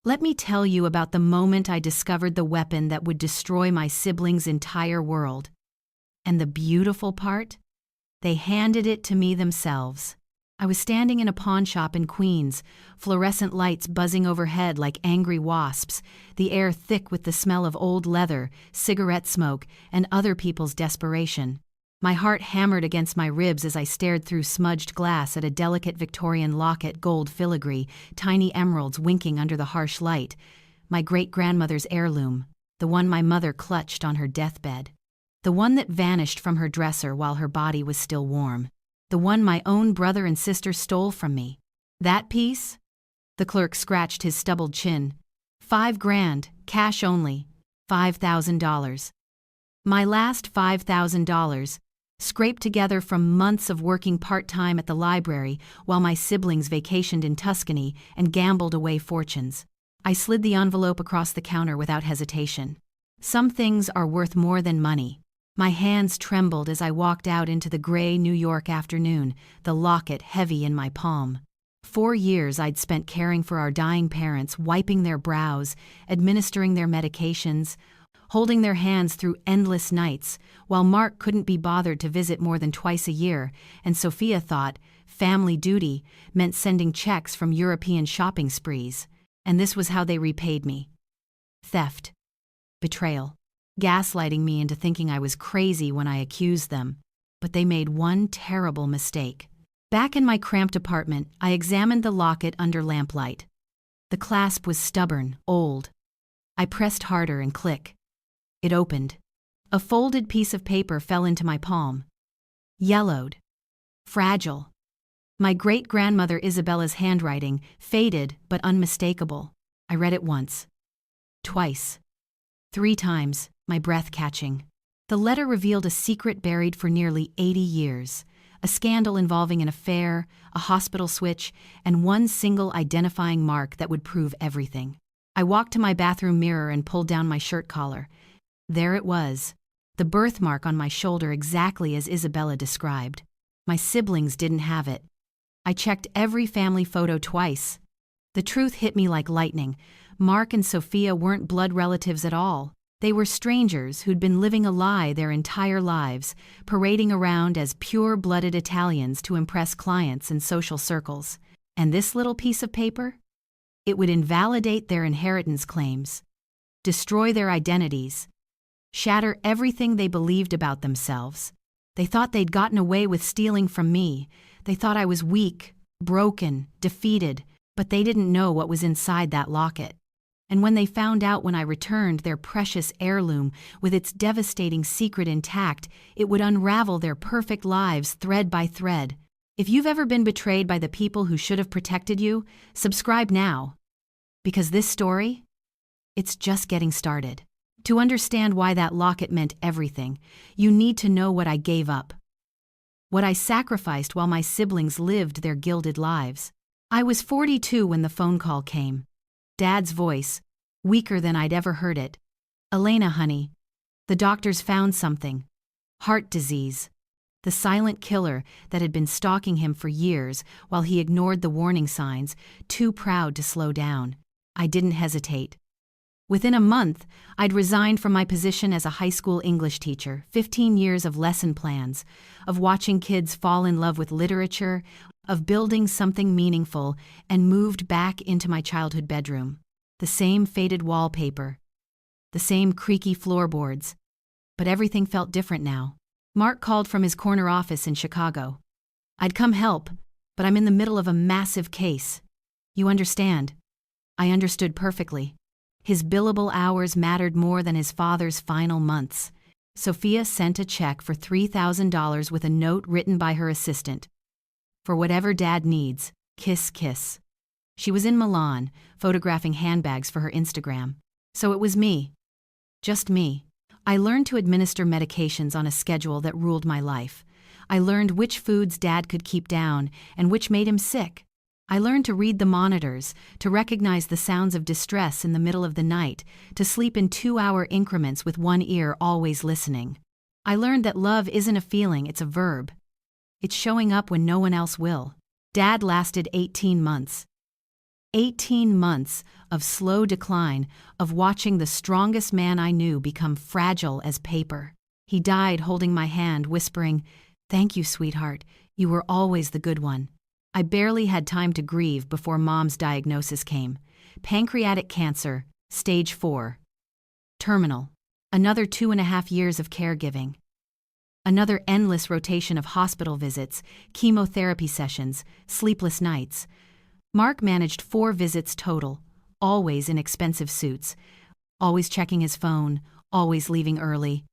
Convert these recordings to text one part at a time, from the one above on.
Let me tell you about the moment I discovered the weapon that would destroy my siblings' entire world. And the beautiful part? They handed it to me themselves. I was standing in a pawn shop in Queens, fluorescent lights buzzing overhead like angry wasps, the air thick with the smell of old leather, cigarette smoke, and other people's desperation. My heart hammered against my ribs as I stared through smudged glass at a delicate Victorian locket, gold filigree, tiny emeralds winking under the harsh light. My great-grandmother's heirloom, the one my mother clutched on her deathbed. The one that vanished from her dresser while her body was still warm. The one my own brother and sister stole from me. That piece? The clerk scratched his stubbled chin. $5,000, cash only. $5,000. My last $5,000, scraped together from months of working part-time at the library while my siblings vacationed in Tuscany and gambled away fortunes. I slid the envelope across the counter without hesitation. Some things are worth more than money. My hands trembled as I walked out into the gray New York afternoon, the locket heavy in my palm. 4 years I'd spent caring for our dying parents, wiping their brows, administering their medications, holding their hands through endless nights, while Mark couldn't be bothered to visit more than twice a year, and Sophia thought family duty meant sending checks from European shopping sprees. And this was how they repaid me. Theft. Betrayal. Gaslighting me into thinking I was crazy when I accused them. But they made one terrible mistake. Back in my cramped apartment, I examined the locket under lamplight. The clasp was stubborn, old. I pressed harder and click. It opened. A folded piece of paper fell into my palm. Yellowed. Fragile. My great-grandmother Isabella's handwriting, faded but unmistakable. I read it once. Twice. 3 times, my breath catching. The letter revealed a secret buried for nearly 80 years. A scandal involving an affair, a hospital switch, and one single identifying mark that would prove everything. I walked to my bathroom mirror and pulled down my shirt collar. There it was, the birthmark on my shoulder exactly as Isabella described. My siblings didn't have it. I checked every family photo twice. The truth hit me like lightning. Mark and Sophia weren't blood relatives at all. They were strangers who'd been living a lie their entire lives, parading around as pure-blooded Italians to impress clients and social circles. And this little piece of paper? It would invalidate their inheritance claims, destroy their identities, shatter everything they believed about themselves. They thought they'd gotten away with stealing from me. They thought I was weak, broken, defeated, but they didn't know what was inside that locket. And when they found out when I returned their precious heirloom with its devastating secret intact, it would unravel their perfect lives thread by thread. If you've ever been betrayed by the people who should have protected you, subscribe now. Because this story, it's just getting started. To understand why that locket meant everything, you need to know what I gave up. What I sacrificed while my siblings lived their gilded lives. I was 42 when the phone call came. Dad's voice, weaker than I'd ever heard it. "Elena, honey, the doctors found something. Heart disease. The silent killer that had been stalking him for years while he ignored the warning signs, too proud to slow down." I didn't hesitate. Within a month, I'd resigned from my position as a high school English teacher, 15 years of lesson plans, of watching kids fall in love with literature, of building something meaningful, and moved back into my childhood bedroom. The same faded wallpaper, the same creaky floorboards, but everything felt different now. Mark called from his corner office in Chicago. "I'd come help, but I'm in the middle of a massive case. You understand?" I understood perfectly. His billable hours mattered more than his father's final months. Sophia sent a check for $3,000 with a note written by her assistant. "For whatever Dad needs, kiss, kiss." She was in Milan, photographing handbags for her Instagram. So it was me. Just me. I learned to administer medications on a schedule that ruled my life. I learned which foods Dad could keep down and which made him sick. I learned to read the monitors, to recognize the sounds of distress in the middle of the night, to sleep in 2-hour increments with one ear always listening. I learned that love isn't a feeling, it's a verb. It's showing up when no one else will. Dad lasted 18 months. 18 months of slow decline, of watching the strongest man I knew become fragile as paper. He died holding my hand, whispering, "Thank you, sweetheart. You were always the good one." I barely had time to grieve before Mom's diagnosis came. Pancreatic cancer, stage 4. Terminal. Another 2.5 years of caregiving. Another endless rotation of hospital visits, chemotherapy sessions, sleepless nights. Mark managed 4 visits total, always in expensive suits, always checking his phone, always leaving early.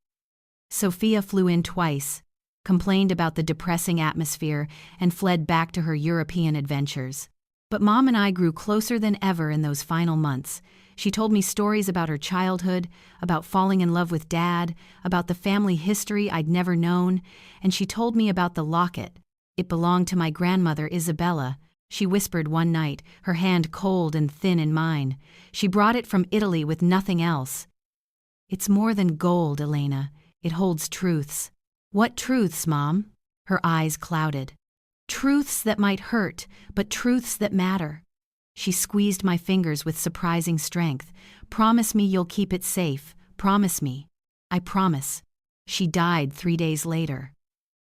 Sophia flew in twice, complained about the depressing atmosphere, and fled back to her European adventures. But Mom and I grew closer than ever in those final months. She told me stories about her childhood, about falling in love with Dad, about the family history I'd never known, and she told me about the locket. It belonged to my grandmother, Isabella, she whispered one night, her hand cold and thin in mine. She brought it from Italy with nothing else. "It's more than gold, Elena. It holds truths." "What truths, Mom?" Her eyes clouded. "Truths that might hurt, but truths that matter." She squeezed my fingers with surprising strength. "Promise me you'll keep it safe. Promise me." "I promise." She died 3 days later.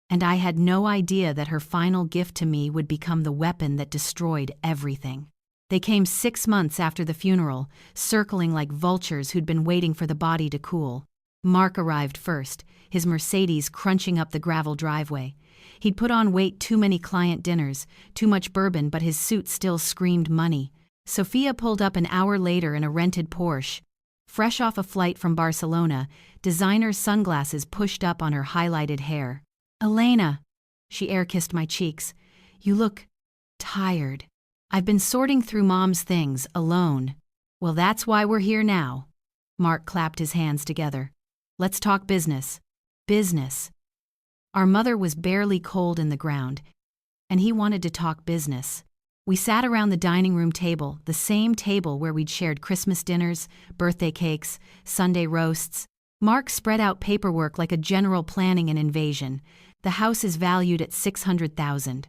And I had no idea that her final gift to me would become the weapon that destroyed everything. They came 6 months after the funeral, circling like vultures who'd been waiting for the body to cool. Mark arrived first, his Mercedes crunching up the gravel driveway. He'd put on weight too many client dinners, too much bourbon, but his suit still screamed money. Sophia pulled up an hour later in a rented Porsche. Fresh off a flight from Barcelona, designer sunglasses pushed up on her highlighted hair. "Elena," she air-kissed my cheeks, "you look tired." "I've been sorting through Mom's things, alone." "Well, that's why we're here now." Mark clapped his hands together. "Let's talk business." Business. Our mother was barely cold in the ground, and he wanted to talk business. We sat around the dining room table, the same table where we'd shared Christmas dinners, birthday cakes, Sunday roasts. Mark spread out paperwork like a general planning an invasion. "The house is valued at $600,000.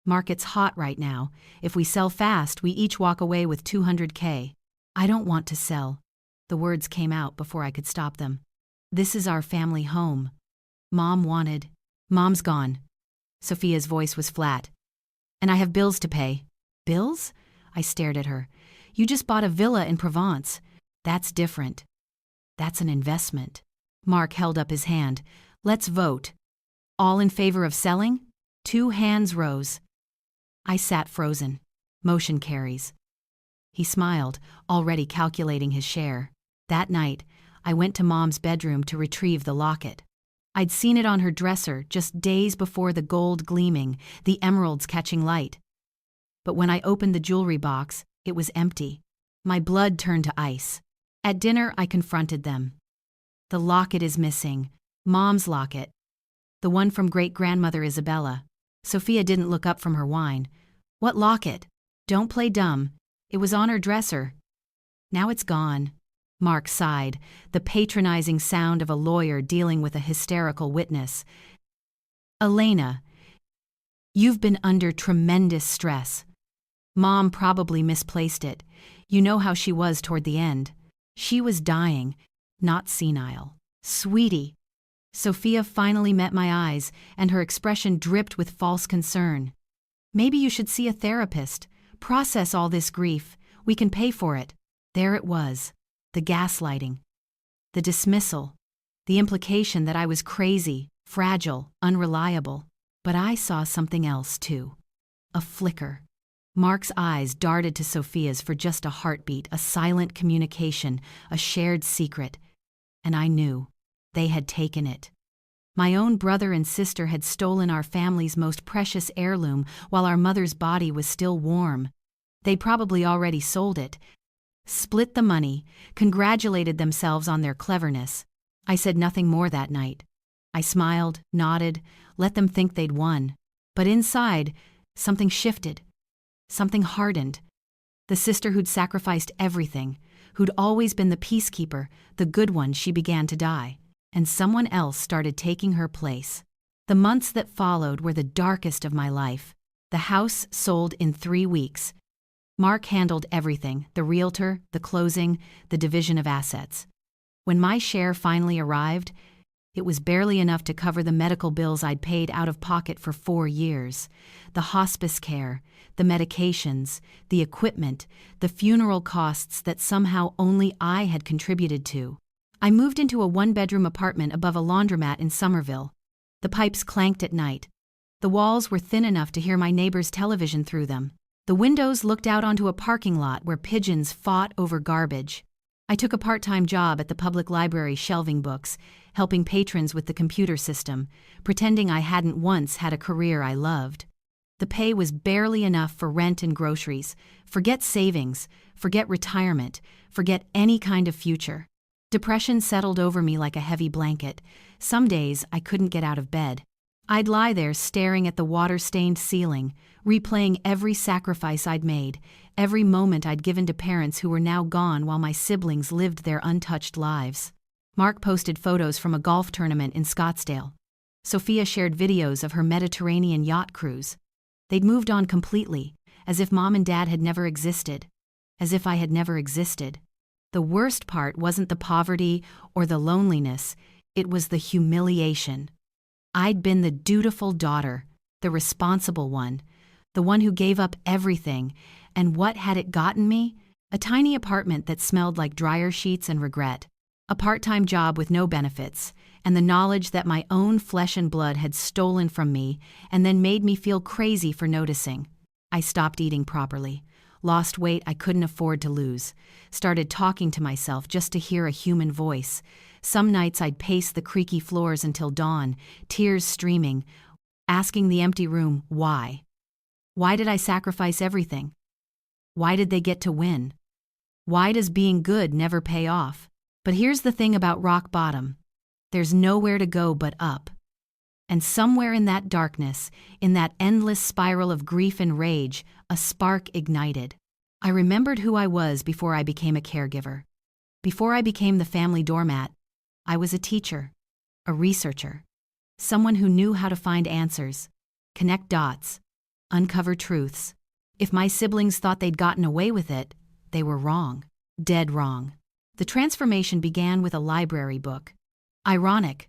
Market's hot right now. If we sell fast, we each walk away with $200K. "I don't want to sell." The words came out before I could stop them. "This is our family home. Mom wanted." "Mom's gone." Sophia's voice was flat. "And I have bills to pay." "Bills?" I stared at her. "You just bought a villa in Provence. That's different. That's an investment." Mark held up his hand. "Let's vote. All in favor of selling?" 2 hands rose. I sat frozen. Motion carries. He smiled, already calculating his share. That night, I went to Mom's bedroom to retrieve the locket. I'd seen it on her dresser just days before, the gold gleaming, the emeralds catching light. But when I opened the jewelry box, it was empty. My blood turned to ice. At dinner, I confronted them. "The locket is missing. Mom's locket. The one from great-grandmother Isabella." Sophia didn't look up from her wine. "What locket?" "Don't play dumb. It was on her dresser. Now it's gone." Mark sighed, the patronizing sound of a lawyer dealing with a hysterical witness. "Elena, you've been under tremendous stress. Mom probably misplaced it. You know how she was toward the end. She was dying, not senile." "Sweetie." Sophia finally met my eyes, and her expression dripped with false concern. "Maybe you should see a therapist. Process all this grief. We can pay for it." There it was. The gaslighting. The dismissal. The implication that I was crazy, fragile, unreliable. But I saw something else, too. A flicker. Mark's eyes darted to Sophia's for just a heartbeat, a silent communication, a shared secret. And I knew. They had taken it. My own brother and sister had stolen our family's most precious heirloom while our mother's body was still warm. They'd probably already sold it, split the money, congratulated themselves on their cleverness. I said nothing more that night. I smiled, nodded, let them think they'd won. But inside, something shifted. Something hardened. The sister who'd sacrificed everything, who'd always been the peacekeeper, the good one, she began to die. And someone else started taking her place. The months that followed were the darkest of my life. The house sold in 3 weeks. Mark handled everything: the realtor, the closing, the division of assets. When my share finally arrived, it was barely enough to cover the medical bills I'd paid out of pocket for 4 years. The hospice care, the medications, the equipment, the funeral costs that somehow only I had contributed to. I moved into a 1-bedroom apartment above a laundromat in Somerville. The pipes clanked at night. The walls were thin enough to hear my neighbor's television through them. The windows looked out onto a parking lot where pigeons fought over garbage. I took a part-time job at the public library shelving books, helping patrons with the computer system, pretending I hadn't once had a career I loved. The pay was barely enough for rent and groceries. Forget savings, forget retirement, forget any kind of future. Depression settled over me like a heavy blanket. Some days I couldn't get out of bed. I'd lie there staring at the water-stained ceiling, replaying every sacrifice I'd made, every moment I'd given to parents who were now gone while my siblings lived their untouched lives. Mark posted photos from a golf tournament in Scottsdale. Sophia shared videos of her Mediterranean yacht cruise. They'd moved on completely, as if Mom and Dad had never existed. As if I had never existed. The worst part wasn't the poverty or the loneliness, it was the humiliation. I'd been the dutiful daughter, the responsible one, the one who gave up everything, and what had it gotten me? A tiny apartment that smelled like dryer sheets and regret. A part-time job with no benefits, and the knowledge that my own flesh and blood had stolen from me and then made me feel crazy for noticing. I stopped eating properly, lost weight I couldn't afford to lose, started talking to myself just to hear a human voice. Some nights I'd pace the creaky floors until dawn, tears streaming, asking the empty room, why? Why did I sacrifice everything? Why did they get to win? Why does being good never pay off? But here's the thing about rock bottom. There's nowhere to go but up. And somewhere in that darkness, in that endless spiral of grief and rage, a spark ignited. I remembered who I was before I became a caregiver. Before I became the family doormat, I was a teacher, a researcher, someone who knew how to find answers, connect dots, uncover truths. If my siblings thought they'd gotten away with it, they were wrong, dead wrong. The transformation began with a library book. Ironic.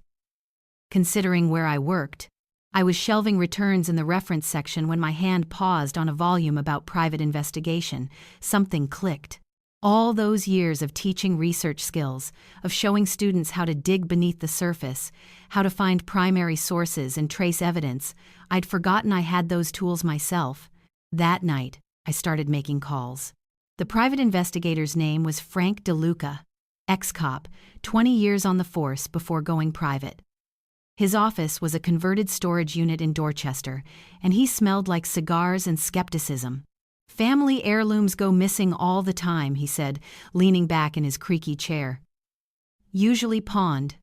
Considering where I worked, I was shelving returns in the reference section when my hand paused on a volume about private investigation. Something clicked. All those years of teaching research skills, of showing students how to dig beneath the surface, how to find primary sources and trace evidence, I'd forgotten I had those tools myself. That night, I started making calls. The private investigator's name was Frank DeLuca, ex-cop, 20 years on the force before going private. His office was a converted storage unit in Dorchester, and he smelled like cigars and skepticism. Family heirlooms go missing all the time, he said, leaning back in his creaky chair. Usually pawned.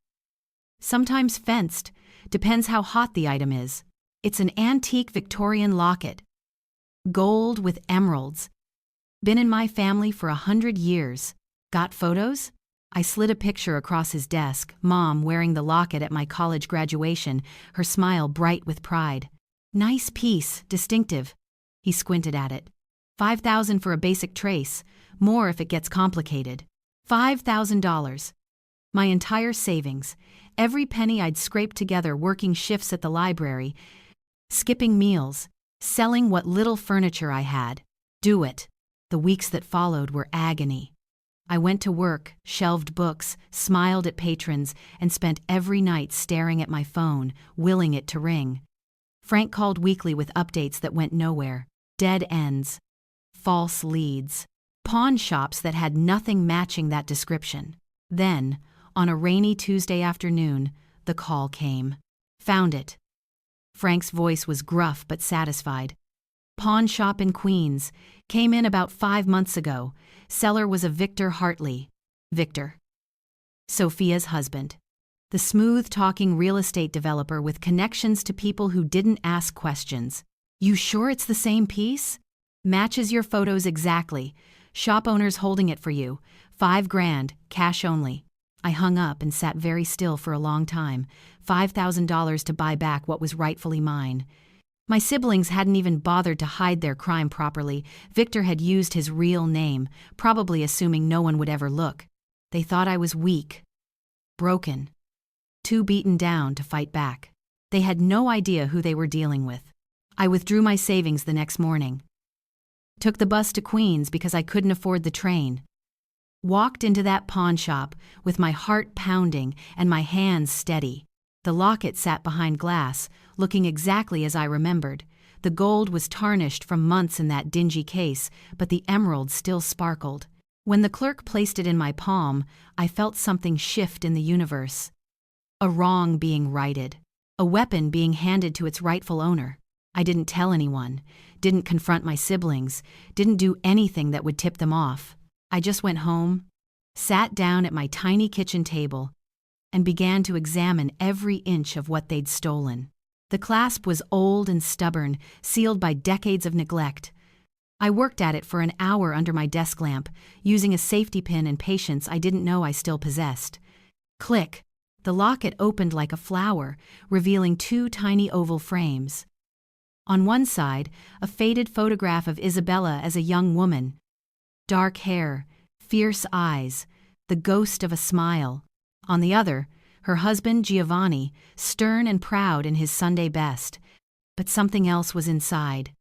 Sometimes fenced, depends how hot the item is. It's an antique Victorian locket. Gold with emeralds. Been in my family for 100 years. Got photos? I slid a picture across his desk, Mom wearing the locket at my college graduation, her smile bright with pride. Nice piece, distinctive. He squinted at it. $5,000 for a basic trace, more if it gets complicated. $5,000. My entire savings, every penny I'd scraped together working shifts at the library, skipping meals, selling what little furniture I had. Do it. The weeks that followed were agony. I went to work, shelved books, smiled at patrons, and spent every night staring at my phone, willing it to ring. Frank called weekly with updates that went nowhere. Dead ends. False leads. Pawn shops that had nothing matching that description. Then, on a rainy Tuesday afternoon, the call came. Found it. Frank's voice was gruff but satisfied. Pawn shop in Queens. Came in about 5 months ago. Seller was a Victor Hartley. Victor. Sophia's husband. The smooth-talking real estate developer with connections to people who didn't ask questions. You sure it's the same piece? Matches your photos exactly. Shop owner's holding it for you. $5,000, cash only. I hung up and sat very still for a long time. $5,000 to buy back what was rightfully mine. My siblings hadn't even bothered to hide their crime properly. Victor had used his real name, probably assuming no one would ever look. They thought I was weak, broken, too beaten down to fight back. They had no idea who they were dealing with. I withdrew my savings the next morning. Took the bus to Queens because I couldn't afford the train. Walked into that pawn shop with my heart pounding and my hands steady. The locket sat behind glass, looking exactly as I remembered. The gold was tarnished from months in that dingy case, but the emerald still sparkled. When the clerk placed it in my palm, I felt something shift in the universe. A wrong being righted. A weapon being handed to its rightful owner. I didn't tell anyone, didn't confront my siblings, didn't do anything that would tip them off. I just went home, sat down at my tiny kitchen table, and began to examine every inch of what they'd stolen. The clasp was old and stubborn, sealed by decades of neglect. I worked at it for an hour under my desk lamp, using a safety pin and patience I didn't know I still possessed. Click! The locket opened like a flower, revealing 2 tiny oval frames. On one side, a faded photograph of Isabella as a young woman. Dark hair, fierce eyes, the ghost of a smile. On the other, her husband Giovanni, stern and proud in his Sunday best. But something else was inside.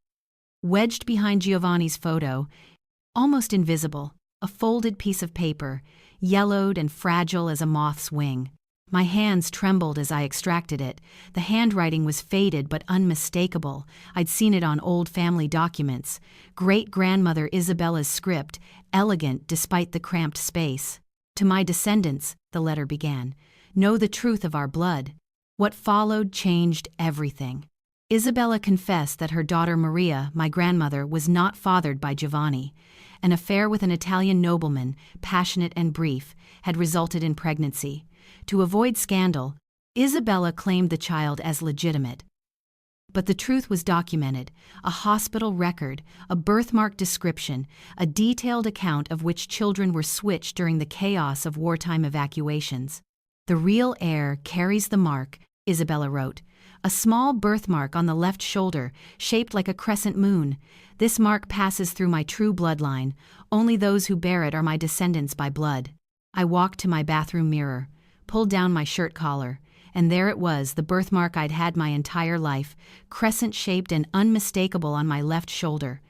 Wedged behind Giovanni's photo, almost invisible, a folded piece of paper, yellowed and fragile as a moth's wing. My hands trembled as I extracted it. The handwriting was faded but unmistakable. I'd seen it on old family documents. Great-grandmother Isabella's script, elegant despite the cramped space. To my descendants, the letter began, know the truth of our blood. What followed changed everything. Isabella confessed that her daughter Maria, my grandmother, was not fathered by Giovanni. An affair with an Italian nobleman, passionate and brief, had resulted in pregnancy. To avoid scandal, Isabella claimed the child as legitimate. But the truth was documented, a hospital record, a birthmark description, a detailed account of which children were switched during the chaos of wartime evacuations. The real heir carries the mark, Isabella wrote, a small birthmark on the left shoulder, shaped like a crescent moon. This mark passes through my true bloodline. Only those who bear it are my descendants by blood. I walked to my bathroom mirror, pulled down my shirt collar, and there it was, the birthmark I'd had my entire life, crescent-shaped and unmistakable on my left shoulder.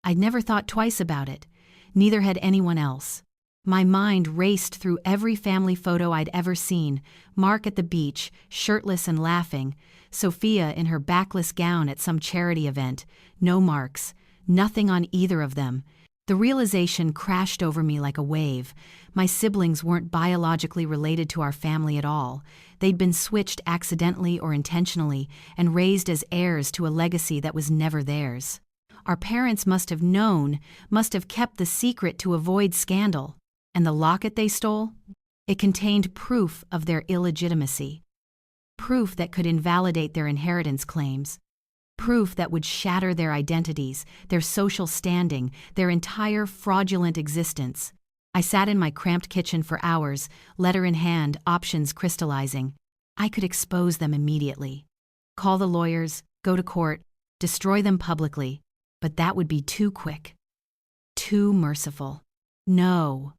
I'd never thought twice about it. Neither had anyone else. My mind raced through every family photo I'd ever seen. Mark at the beach, shirtless and laughing. Sophia in her backless gown at some charity event. No marks. Nothing on either of them. The realization crashed over me like a wave. My siblings weren't biologically related to our family at all. They'd been switched accidentally or intentionally and raised as heirs to a legacy that was never theirs. Our parents must have known, must have kept the secret to avoid scandal. And the locket they stole? It contained proof of their illegitimacy. Proof that could invalidate their inheritance claims. Proof that would shatter their identities, their social standing, their entire fraudulent existence. I sat in my cramped kitchen for hours, letter in hand, options crystallizing. I could expose them immediately. Call the lawyers, go to court, destroy them publicly. But that would be too quick. Too merciful. No.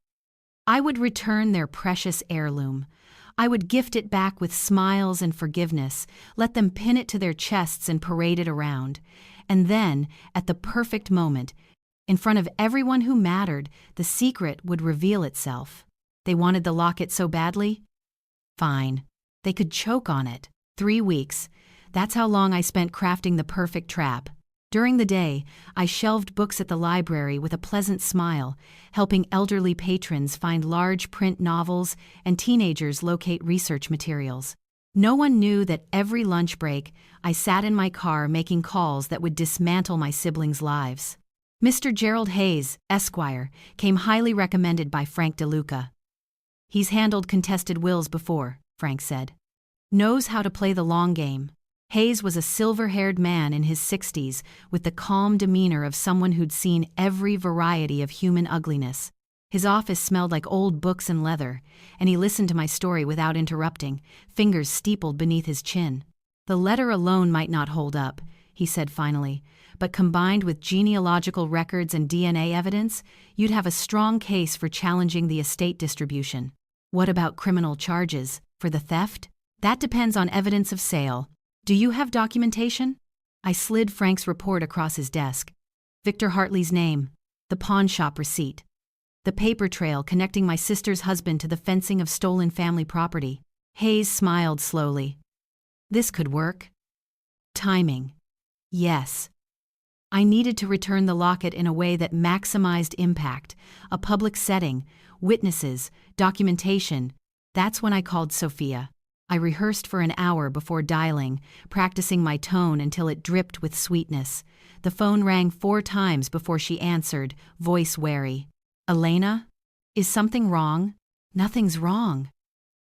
I would return their precious heirloom. I would gift it back with smiles and forgiveness, let them pin it to their chests and parade it around. And then, at the perfect moment, in front of everyone who mattered, the secret would reveal itself. They wanted the locket so badly? Fine. They could choke on it. 3 weeks. That's how long I spent crafting the perfect trap. During the day, I shelved books at the library with a pleasant smile, helping elderly patrons find large print novels and teenagers locate research materials. No one knew that every lunch break, I sat in my car making calls that would dismantle my siblings' lives. Mr. Gerald Hayes, Esquire, came highly recommended by Frank DeLuca. He's handled contested wills before, Frank said. Knows how to play the long game. Hayes was a silver-haired man in his 60s with the calm demeanor of someone who'd seen every variety of human ugliness. His office smelled like old books and leather, and he listened to my story without interrupting, fingers steepled beneath his chin. The letter alone might not hold up. he said finally, but combined with genealogical records and DNA evidence, you'd have a strong case for challenging the estate distribution. What about criminal charges for the theft? That depends on evidence of sale. Do you have documentation? I slid Frank's report across his desk. Victor Hartley's name, the pawn shop receipt, the paper trail connecting my sister's husband to the fencing of stolen family property. Hayes smiled slowly. This could work. Timing. Yes. I needed to return the locket in a way that maximized impact, a public setting, witnesses, documentation. That's when I called Sophia. I rehearsed for an hour before dialing, practicing my tone until it dripped with sweetness. The phone rang 4 times before she answered, voice wary. Elena? Is something wrong? Nothing's wrong.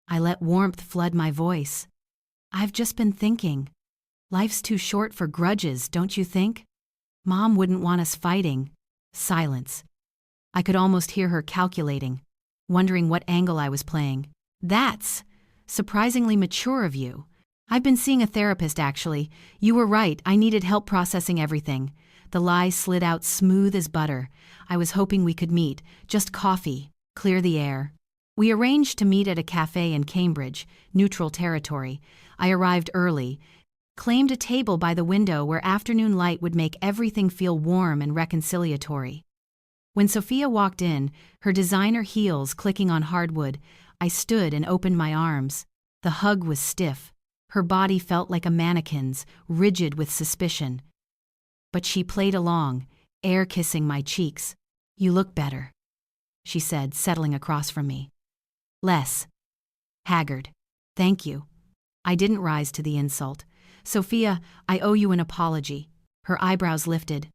I let warmth flood my voice. I've just been thinking. Life's too short for grudges, don't you think? Mom wouldn't want us fighting. Silence. I could almost hear her calculating, wondering what angle I was playing. That's surprisingly mature of you. I've been seeing a therapist, actually. You were right, I needed help processing everything. The lie slid out smooth as butter. I was hoping we could meet, just coffee, clear the air. We arranged to meet at a cafe in Cambridge, neutral territory. I arrived early, claimed a table by the window where afternoon light would make everything feel warm and reconciliatory. When Sophia walked in, her designer heels clicking on hardwood, I stood and opened my arms. The hug was stiff. Her body felt like a mannequin's, rigid with suspicion. But she played along, air-kissing my cheeks. You look better, she said, settling across from me. Less haggard. Thank you. I didn't rise to the insult. Sophia, I owe you an apology. Her eyebrows lifted.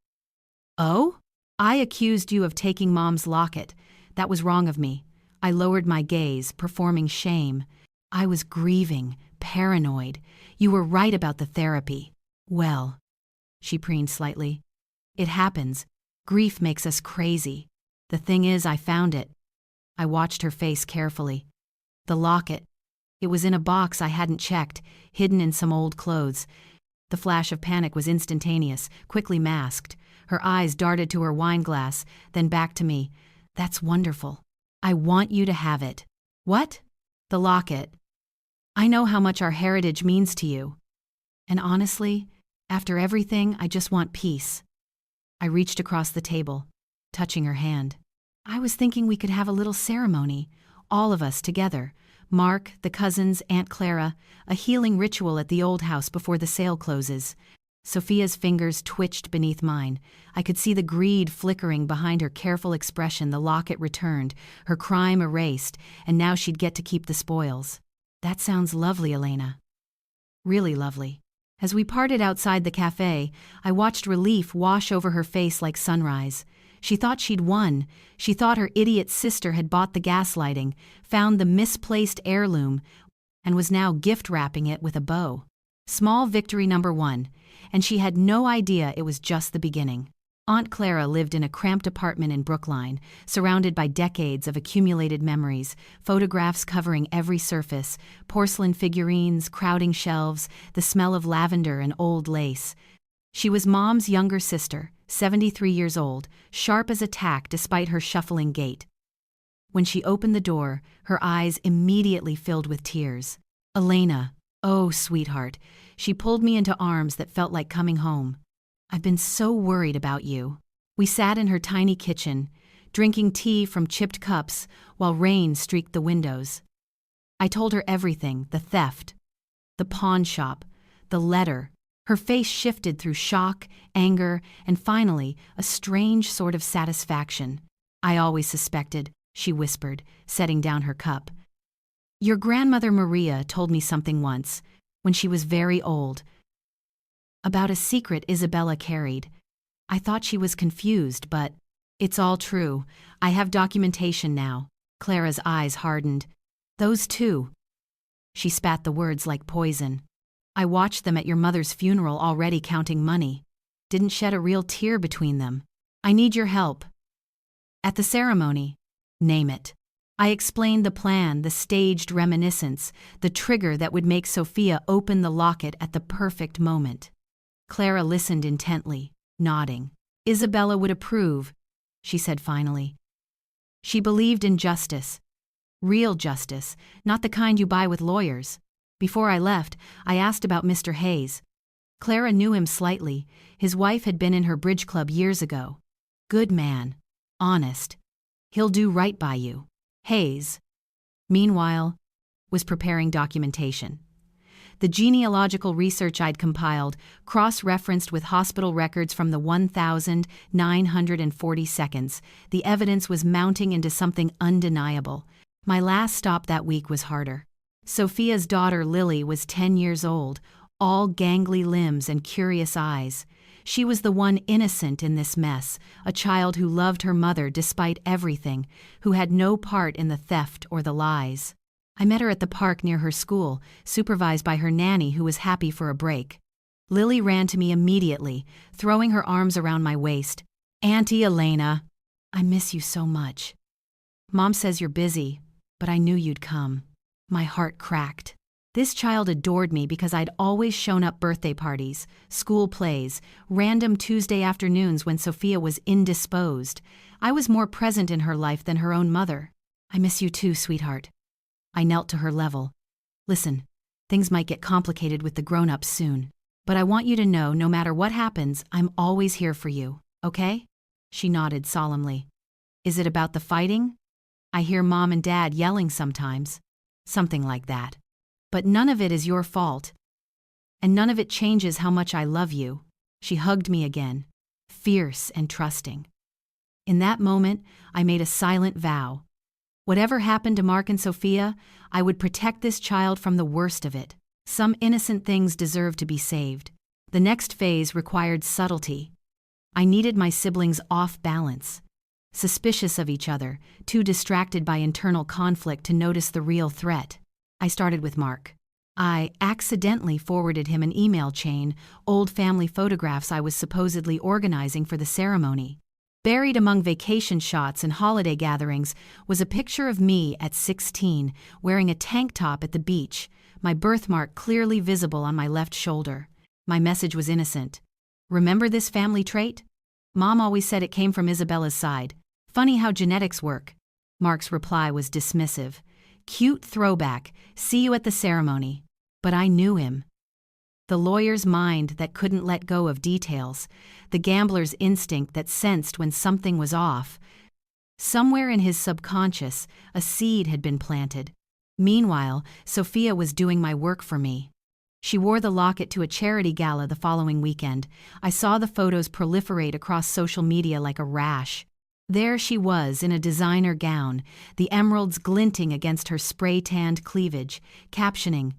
Oh? I accused you of taking Mom's locket. That was wrong of me. I lowered my gaze, performing shame. I was grieving, paranoid. You were right about the therapy. Well, she preened slightly. It happens. Grief makes us crazy. The thing is, I found it. I watched her face carefully. The locket. It was in a box I hadn't checked, hidden in some old clothes. The flash of panic was instantaneous, quickly masked. Her eyes darted to her wine glass, then back to me. That's wonderful. I want you to have it. What? The locket. I know how much our heritage means to you. And honestly, after everything, I just want peace. I reached across the table, touching her hand. I was thinking we could have a little ceremony, all of us together. Mark, the cousins, Aunt Clara, a healing ritual at the old house before the sale closes. Sophia's fingers twitched beneath mine. I could see the greed flickering behind her careful expression. The locket returned, her crime erased, and now she'd get to keep the spoils. That sounds lovely, Elena. Really lovely. As we parted outside the cafe, I watched relief wash over her face like sunrise. She thought she'd won. She thought her idiot sister had bought the gaslighting, found the misplaced heirloom, and was now gift-wrapping it with a bow. Small victory number 1, and she had no idea it was just the beginning. Aunt Clara lived in a cramped apartment in Brookline, surrounded by decades of accumulated memories, photographs covering every surface, porcelain figurines, crowding shelves, the smell of lavender and old lace. She was Mom's younger sister, 73 years old, sharp as a tack despite her shuffling gait. When she opened the door, her eyes immediately filled with tears. Elena, oh, sweetheart. She pulled me into arms that felt like coming home. I've been so worried about you. We sat in her tiny kitchen, drinking tea from chipped cups while rain streaked the windows. I told her everything, the theft, the pawn shop, the letter. Her face shifted through shock, anger, and finally, a strange sort of satisfaction. I always suspected, she whispered, setting down her cup. Your grandmother Maria told me something once, when she was very old, about a secret Isabella carried. I thought she was confused, but it's all true. I have documentation now. Clara's eyes hardened. Those two. She spat the words like poison. I watched them at your mother's funeral already counting money. Didn't shed a real tear between them. I need your help. At the ceremony, name it. I explained the plan, the staged reminiscence, the trigger that would make Sophia open the locket at the perfect moment. Clara listened intently, nodding. Isabella would approve, she said finally. She believed in justice. Real justice, not the kind you buy with lawyers. Before I left, I asked about Mr. Hayes. Clara knew him slightly. His wife had been in her bridge club years ago. Good man. Honest. He'll do right by you. Hayes, meanwhile, was preparing documentation. The genealogical research I'd compiled, cross-referenced with hospital records from the 1,940 seconds, the evidence was mounting into something undeniable. My last stop that week was harder. Sophia's daughter Lily was 10 years old, all gangly limbs and curious eyes. She was the one innocent in this mess, a child who loved her mother despite everything, who had no part in the theft or the lies. I met her at the park near her school, supervised by her nanny who was happy for a break. Lily ran to me immediately, throwing her arms around my waist. Auntie Elena, I miss you so much. Mom says you're busy, but I knew you'd come. My heart cracked. This child adored me because I'd always shown up birthday parties, school plays, random Tuesday afternoons when Sophia was indisposed. I was more present in her life than her own mother. I miss you too, sweetheart. I knelt to her level. Listen, things might get complicated with the grown-ups soon, but I want you to know no matter what happens, I'm always here for you, okay? She nodded solemnly. Is it about the fighting? I hear Mom and Dad yelling sometimes. Something like that. But none of it is your fault. And none of it changes how much I love you. She hugged me again, fierce and trusting. In that moment, I made a silent vow. Whatever happened to Mark and Sophia, I would protect this child from the worst of it. Some innocent things deserve to be saved. The next phase required subtlety. I needed my siblings off balance, suspicious of each other, too distracted by internal conflict to notice the real threat. I started with Mark. I accidentally forwarded him an email chain, old family photographs I was supposedly organizing for the ceremony. Buried among vacation shots and holiday gatherings was a picture of me at 16, wearing a tank top at the beach, my birthmark clearly visible on my left shoulder. My message was innocent. Remember this family trait? Mom always said it came from Isabella's side. Funny how genetics work. Mark's reply was dismissive. Cute throwback, see you at the ceremony. But I knew him. The lawyer's mind that couldn't let go of details, the gambler's instinct that sensed when something was off. Somewhere in his subconscious, a seed had been planted. Meanwhile, Sophia was doing my work for me. She wore the locket to a charity gala the following weekend. I saw the photos proliferate across social media like a rash. There she was in a designer gown, the emeralds glinting against her spray-tanned cleavage, captioning,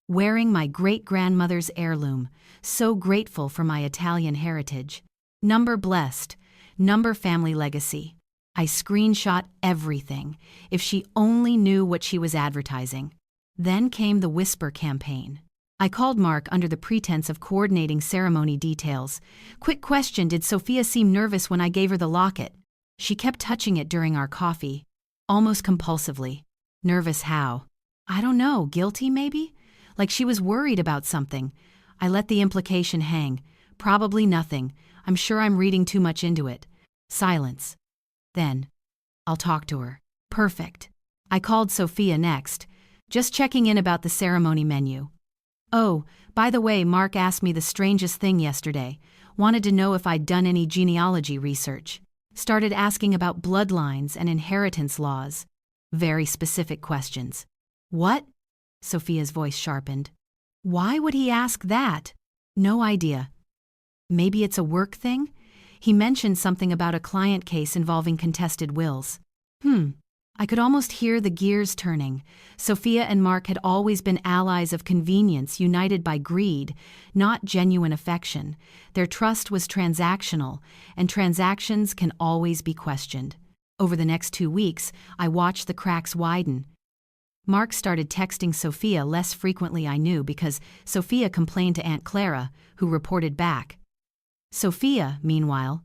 "Wearing my great-grandmother's heirloom, so grateful for my Italian heritage. Number blessed, number family legacy." I screenshot everything, if she only knew what she was advertising. Then came the whisper campaign. I called Mark under the pretense of coordinating ceremony details. Quick question, did Sophia seem nervous when I gave her the locket? She kept touching it during our coffee, almost compulsively. Nervous how? I don't know, guilty maybe? Like she was worried about something. I let the implication hang. Probably nothing. I'm sure I'm reading too much into it. Silence. Then, I'll talk to her. Perfect. I called Sophia next, just checking in about the ceremony menu. Oh, by the way, Mark asked me the strangest thing yesterday. Wanted to know if I'd done any genealogy research. Started asking about bloodlines and inheritance laws. Very specific questions. What? Sophia's voice sharpened. Why would he ask that? No idea. Maybe it's a work thing? He mentioned something about a client case involving contested wills. I could almost hear the gears turning. Sophia and Mark had always been allies of convenience united by greed, not genuine affection. Their trust was transactional, and transactions can always be questioned. Over the next 2 weeks, I watched the cracks widen. Mark started texting Sophia less frequently, I knew, because Sophia complained to Aunt Clara, who reported back. Sophia, meanwhile,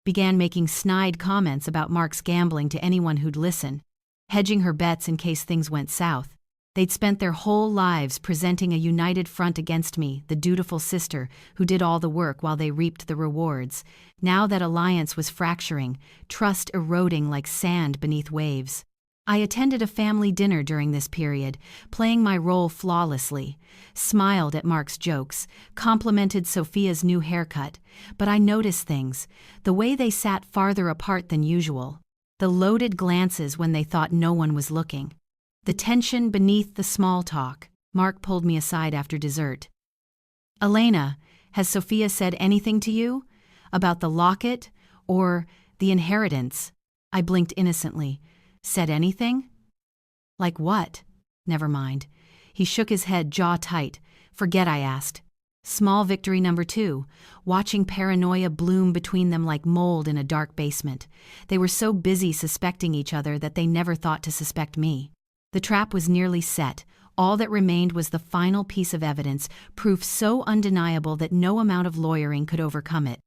began making snide comments about Mark's gambling to anyone who'd listen, hedging her bets in case things went south. They'd spent their whole lives presenting a united front against me, the dutiful sister who did all the work while they reaped the rewards. Now that alliance was fracturing, trust eroding like sand beneath waves. I attended a family dinner during this period, playing my role flawlessly, smiled at Mark's jokes, complimented Sophia's new haircut, but I noticed things, the way they sat farther apart than usual, the loaded glances when they thought no one was looking, the tension beneath the small talk. Mark pulled me aside after dessert. "Elena, has Sophia said anything to you? About the locket? Or the inheritance?" I blinked innocently. "Said anything?" "Like what?" "Never mind." He shook his head, jaw tight. "Forget I asked." Small victory number 2, watching paranoia bloom between them like mold in a dark basement. They were so busy suspecting each other that they never thought to suspect me. The trap was nearly set. All that remained was the final piece of evidence, proof so undeniable that no amount of lawyering could overcome it.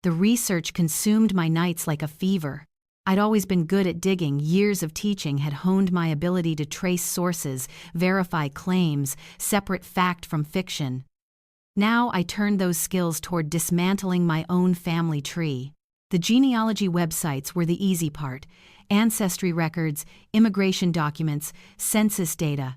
The research consumed my nights like a fever. I'd always been good at digging. Years of teaching had honed my ability to trace sources, verify claims, separate fact from fiction. Now I turned those skills toward dismantling my own family tree. The genealogy websites were the easy part: ancestry records, immigration documents, census data.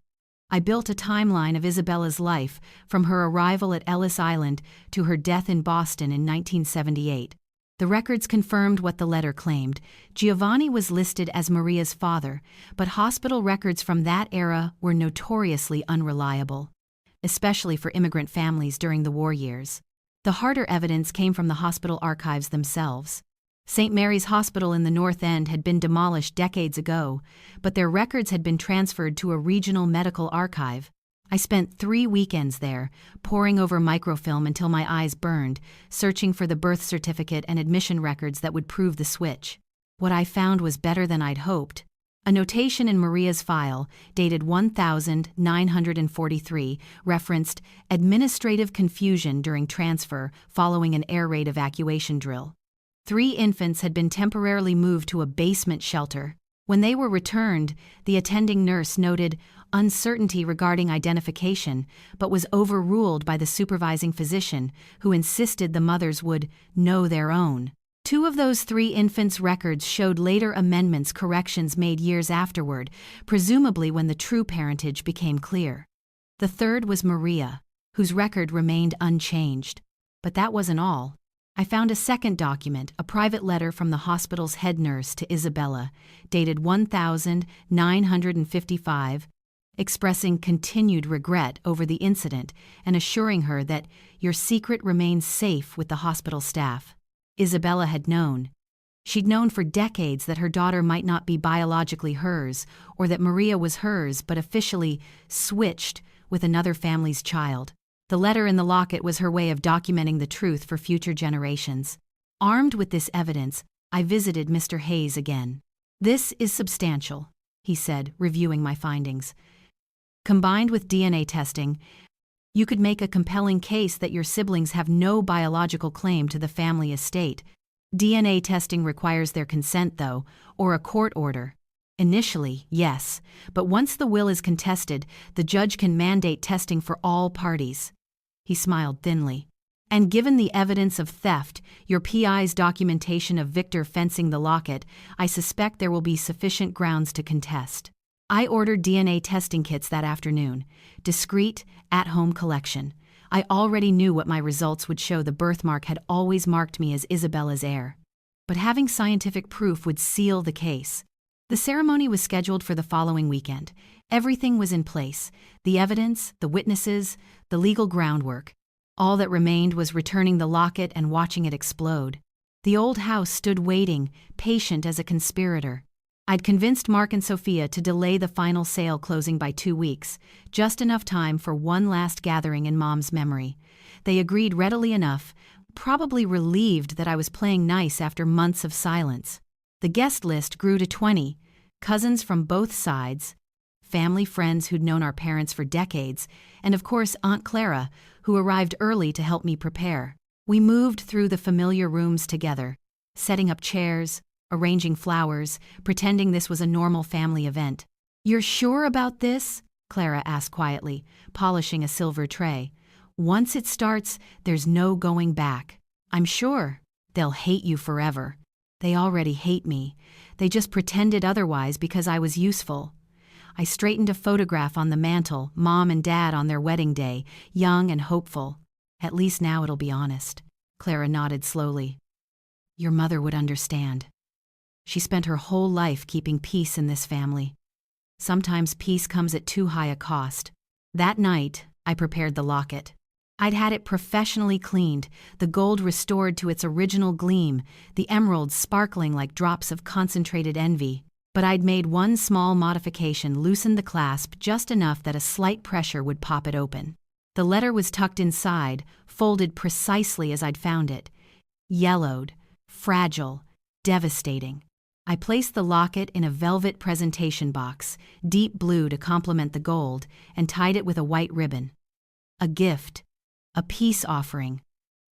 I built a timeline of Isabella's life, from her arrival at Ellis Island to her death in Boston in 1978. The records confirmed what the letter claimed. Giovanni was listed as Maria's father, but hospital records from that era were notoriously unreliable, especially for immigrant families during the war years. The harder evidence came from the hospital archives themselves. St. Mary's Hospital in the North End had been demolished decades ago, but their records had been transferred to a regional medical archive. I spent 3 weekends there, poring over microfilm until my eyes burned, searching for the birth certificate and admission records that would prove the switch. What I found was better than I'd hoped. A notation in Maria's file, dated 1943, referenced administrative confusion during transfer following an air raid evacuation drill. 3 infants had been temporarily moved to a basement shelter. When they were returned, the attending nurse noted uncertainty regarding identification, but was overruled by the supervising physician, who insisted the mothers would know their own. 2 of those 3 infants' records showed later amendments, corrections made years afterward, presumably when the true parentage became clear. The 3rd was Maria, whose record remained unchanged. But that wasn't all. I found a second document, a private letter from the hospital's head nurse to Isabella, dated 1955, expressing continued regret over the incident and assuring her that your secret remains safe with the hospital staff. Isabella had known. She'd known for decades that her daughter might not be biologically hers, or that Maria was hers but officially switched with another family's child. The letter in the locket was her way of documenting the truth for future generations. Armed with this evidence, I visited Mr. Hayes again. "This is substantial," he said, reviewing my findings. "Combined with DNA testing, you could make a compelling case that your siblings have no biological claim to the family estate. DNA testing requires their consent, though, or a court order. Initially, yes, but once the will is contested, the judge can mandate testing for all parties." He smiled thinly. "And given the evidence of theft, your PI's documentation of Victor fencing the locket, I suspect there will be sufficient grounds to contest." I ordered DNA testing kits that afternoon. Discreet, at-home collection. I already knew what my results would show. The birthmark had always marked me as Isabella's heir. But having scientific proof would seal the case. The ceremony was scheduled for the following weekend. Everything was in place: the evidence, the witnesses, the legal groundwork. All that remained was returning the locket and watching it explode. The old house stood waiting, patient as a conspirator. I'd convinced Mark and Sophia to delay the final sale closing by 2 weeks, just enough time for one last gathering in Mom's memory. They agreed readily enough, probably relieved that I was playing nice after months of silence. The guest list grew to 20, cousins from both sides, family friends who'd known our parents for decades, and of course Aunt Clara, who arrived early to help me prepare. We moved through the familiar rooms together, setting up chairs, arranging flowers, pretending this was a normal family event. "You're sure about this?" Clara asked quietly, polishing a silver tray. "Once it starts, there's no going back. I'm sure they'll hate you forever. They already hate me. They just pretended otherwise because I was useful." I straightened a photograph on the mantel, Mom and Dad on their wedding day, young and hopeful. "At least now it'll be honest." Clara nodded slowly. "Your mother would understand. She spent her whole life keeping peace in this family. Sometimes peace comes at too high a cost." That night, I prepared the locket. I'd had it professionally cleaned, the gold restored to its original gleam, the emeralds sparkling like drops of concentrated envy. But I'd made one small modification, loosened the clasp just enough that a slight pressure would pop it open. The letter was tucked inside, folded precisely as I'd found it. Yellowed, fragile, devastating. I placed the locket in a velvet presentation box, deep blue to complement the gold, and tied it with a white ribbon. A gift. A peace offering.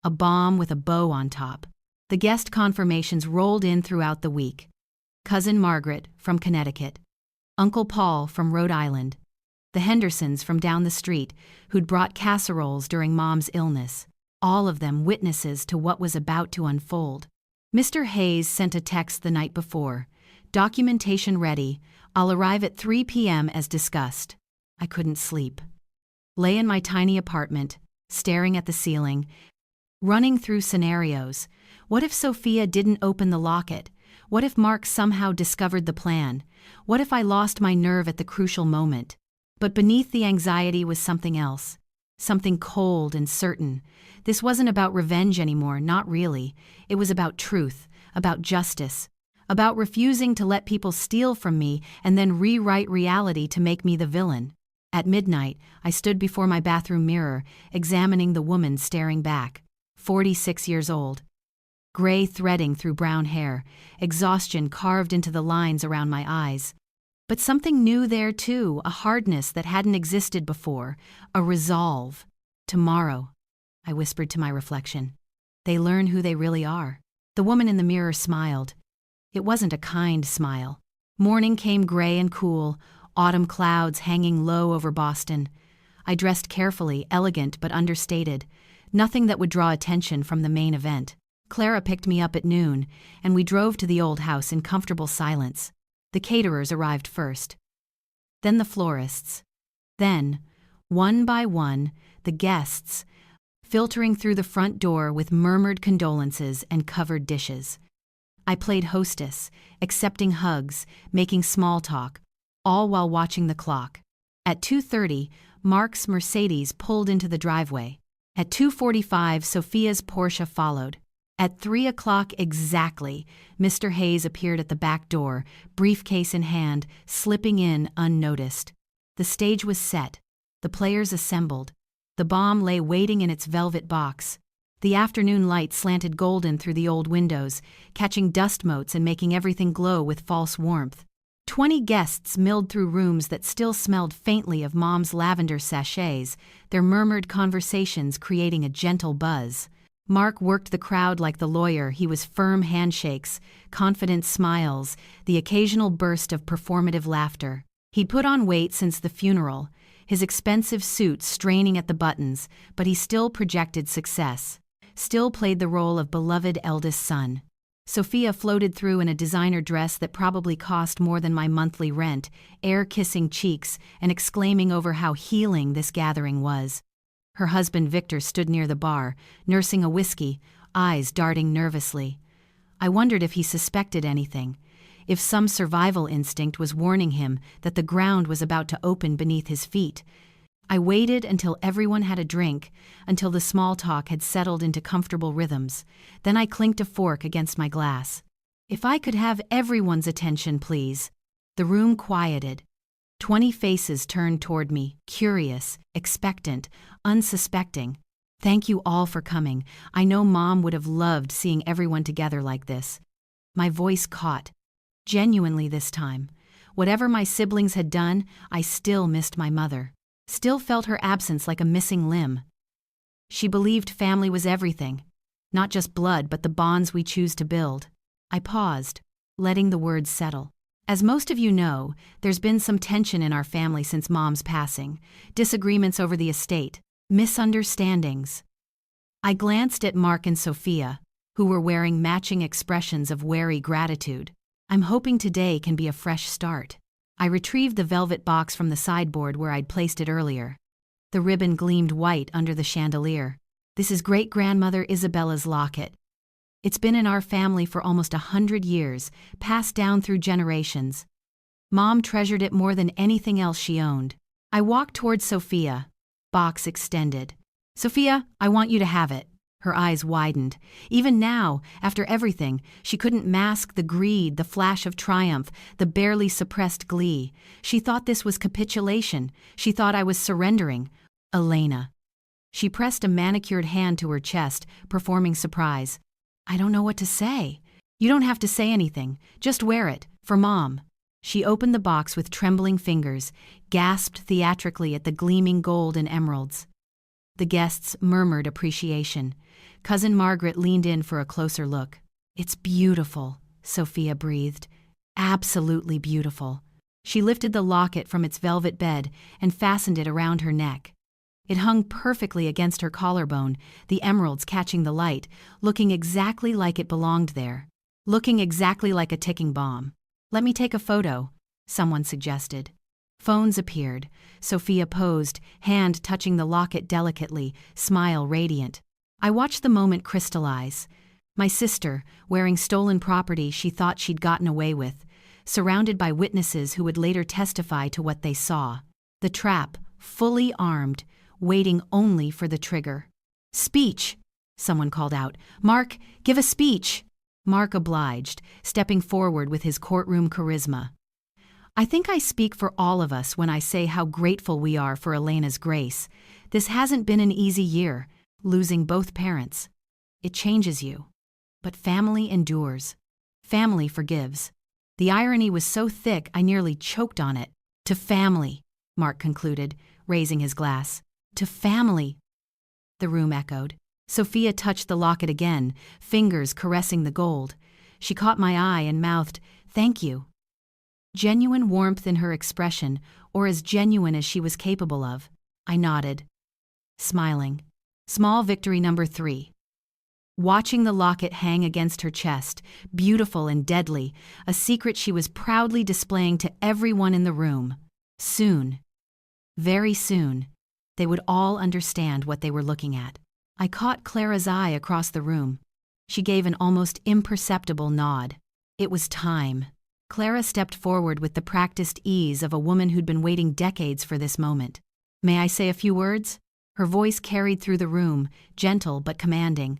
A bomb with a bow on top. The guest confirmations rolled in throughout the week. Cousin Margaret from Connecticut. Uncle Paul from Rhode Island. The Hendersons from down the street, who'd brought casseroles during Mom's illness. All of them witnesses to what was about to unfold. Mr. Hayes sent a text the night before. "Documentation ready. I'll arrive at 3 p.m. as discussed." I couldn't sleep. Lay in my tiny apartment, staring at the ceiling, running through scenarios. What if Sophia didn't open the locket? What if Mark somehow discovered the plan? What if I lost my nerve at the crucial moment? But beneath the anxiety was something else. Something cold and certain. This wasn't about revenge anymore, not really. It was about truth, about justice, about refusing to let people steal from me and then rewrite reality to make me the villain. At midnight, I stood before my bathroom mirror, examining the woman staring back. 46 years old. Gray threading through brown hair, exhaustion carved into the lines around my eyes. But something new there too, a hardness that hadn't existed before, a resolve. "Tomorrow," I whispered to my reflection. "They learn who they really are." The woman in the mirror smiled. It wasn't a kind smile. Morning came gray and cool, autumn clouds hanging low over Boston. I dressed carefully, elegant but understated, nothing that would draw attention from the main event. Clara picked me up at noon, and we drove to the old house in comfortable silence. The caterers arrived first. Then the florists. Then, one by one, the guests, filtering through the front door with murmured condolences and covered dishes. I played hostess, accepting hugs, making small talk, all while watching the clock. At 2:30, Mark's Mercedes pulled into the driveway. At 2:45, Sophia's Porsche followed. At 3 o'clock exactly, Mr. Hayes appeared at the back door, briefcase in hand, slipping in unnoticed. The stage was set. The players assembled. The bomb lay waiting in its velvet box. The afternoon light slanted golden through the old windows, catching dust motes and making everything glow with false warmth. 20 guests milled through rooms that still smelled faintly of Mom's lavender sachets, their murmured conversations creating a gentle buzz. Mark worked the crowd like the lawyer. He was firm handshakes, confident smiles, the occasional burst of performative laughter. He'd put on weight since the funeral, his expensive suit straining at the buttons, but he still projected success, still played the role of beloved eldest son. Sophia floated through in a designer dress that probably cost more than my monthly rent, air-kissing cheeks and exclaiming over how healing this gathering was. Her husband Victor stood near the bar, nursing a whiskey, eyes darting nervously. I wondered if he suspected anything, if some survival instinct was warning him that the ground was about to open beneath his feet. I waited until everyone had a drink, until the small talk had settled into comfortable rhythms. Then I clinked a fork against my glass. If I could have everyone's attention, please. The room quieted. 20 faces turned toward me, curious, expectant, unsuspecting. Thank you all for coming. I know Mom would have loved seeing everyone together like this. My voice caught. Genuinely this time. Whatever my siblings had done, I still missed my mother. Still felt her absence like a missing limb. She believed family was everything. Not just blood, but the bonds we choose to build. I paused, letting the words settle. As most of you know, there's been some tension in our family since Mom's passing, disagreements over the estate, misunderstandings. I glanced at Mark and Sophia, who were wearing matching expressions of wary gratitude. I'm hoping today can be a fresh start. I retrieved the velvet box from the sideboard where I'd placed it earlier. The ribbon gleamed white under the chandelier. This is great-grandmother Isabella's locket. It's been in our family for almost 100 years, passed down through generations. Mom treasured it more than anything else she owned. I walked towards Sophia. Box extended. "Sophia, I want you to have it." Her eyes widened. Even now, after everything, she couldn't mask the greed, the flash of triumph, the barely suppressed glee. She thought this was capitulation. She thought I was surrendering. Elena. She pressed a manicured hand to her chest, performing surprise. "I don't know what to say." "You don't have to say anything. Just wear it, for Mom." She opened the box with trembling fingers, gasped theatrically at the gleaming gold and emeralds. The guests murmured appreciation. Cousin Margaret leaned in for a closer look. "It's beautiful," Sophia breathed. "Absolutely beautiful." She lifted the locket from its velvet bed and fastened it around her neck. It hung perfectly against her collarbone, the emeralds catching the light, looking exactly like it belonged there. Looking exactly like a ticking bomb. "Let me take a photo," someone suggested. Phones appeared. Sophia posed, hand touching the locket delicately, smile radiant. I watched the moment crystallize. My sister, wearing stolen property she thought she'd gotten away with, surrounded by witnesses who would later testify to what they saw. The trap, fully armed, waiting only for the trigger. "Speech," someone called out. "Mark, give a speech." Mark obliged, stepping forward with his courtroom charisma. I think I speak for all of us when I say how grateful we are for Elena's grace. This hasn't been an easy year, losing both parents. It changes you. But family endures. Family forgives. The irony was so thick I nearly choked on it. "To family," Mark concluded, raising his glass. "To family." The room echoed. Sophia touched the locket again, fingers caressing the gold. She caught my eye and mouthed, "Thank you." Genuine warmth in her expression, or as genuine as she was capable of. I nodded, smiling. Small victory number 3. Watching the locket hang against her chest, beautiful and deadly, a secret she was proudly displaying to everyone in the room. Soon, very soon, they would all understand what they were looking at. I caught Clara's eye across the room. She gave an almost imperceptible nod. It was time. Clara stepped forward with the practiced ease of a woman who'd been waiting decades for this moment. "May I say a few words?" Her voice carried through the room, gentle but commanding.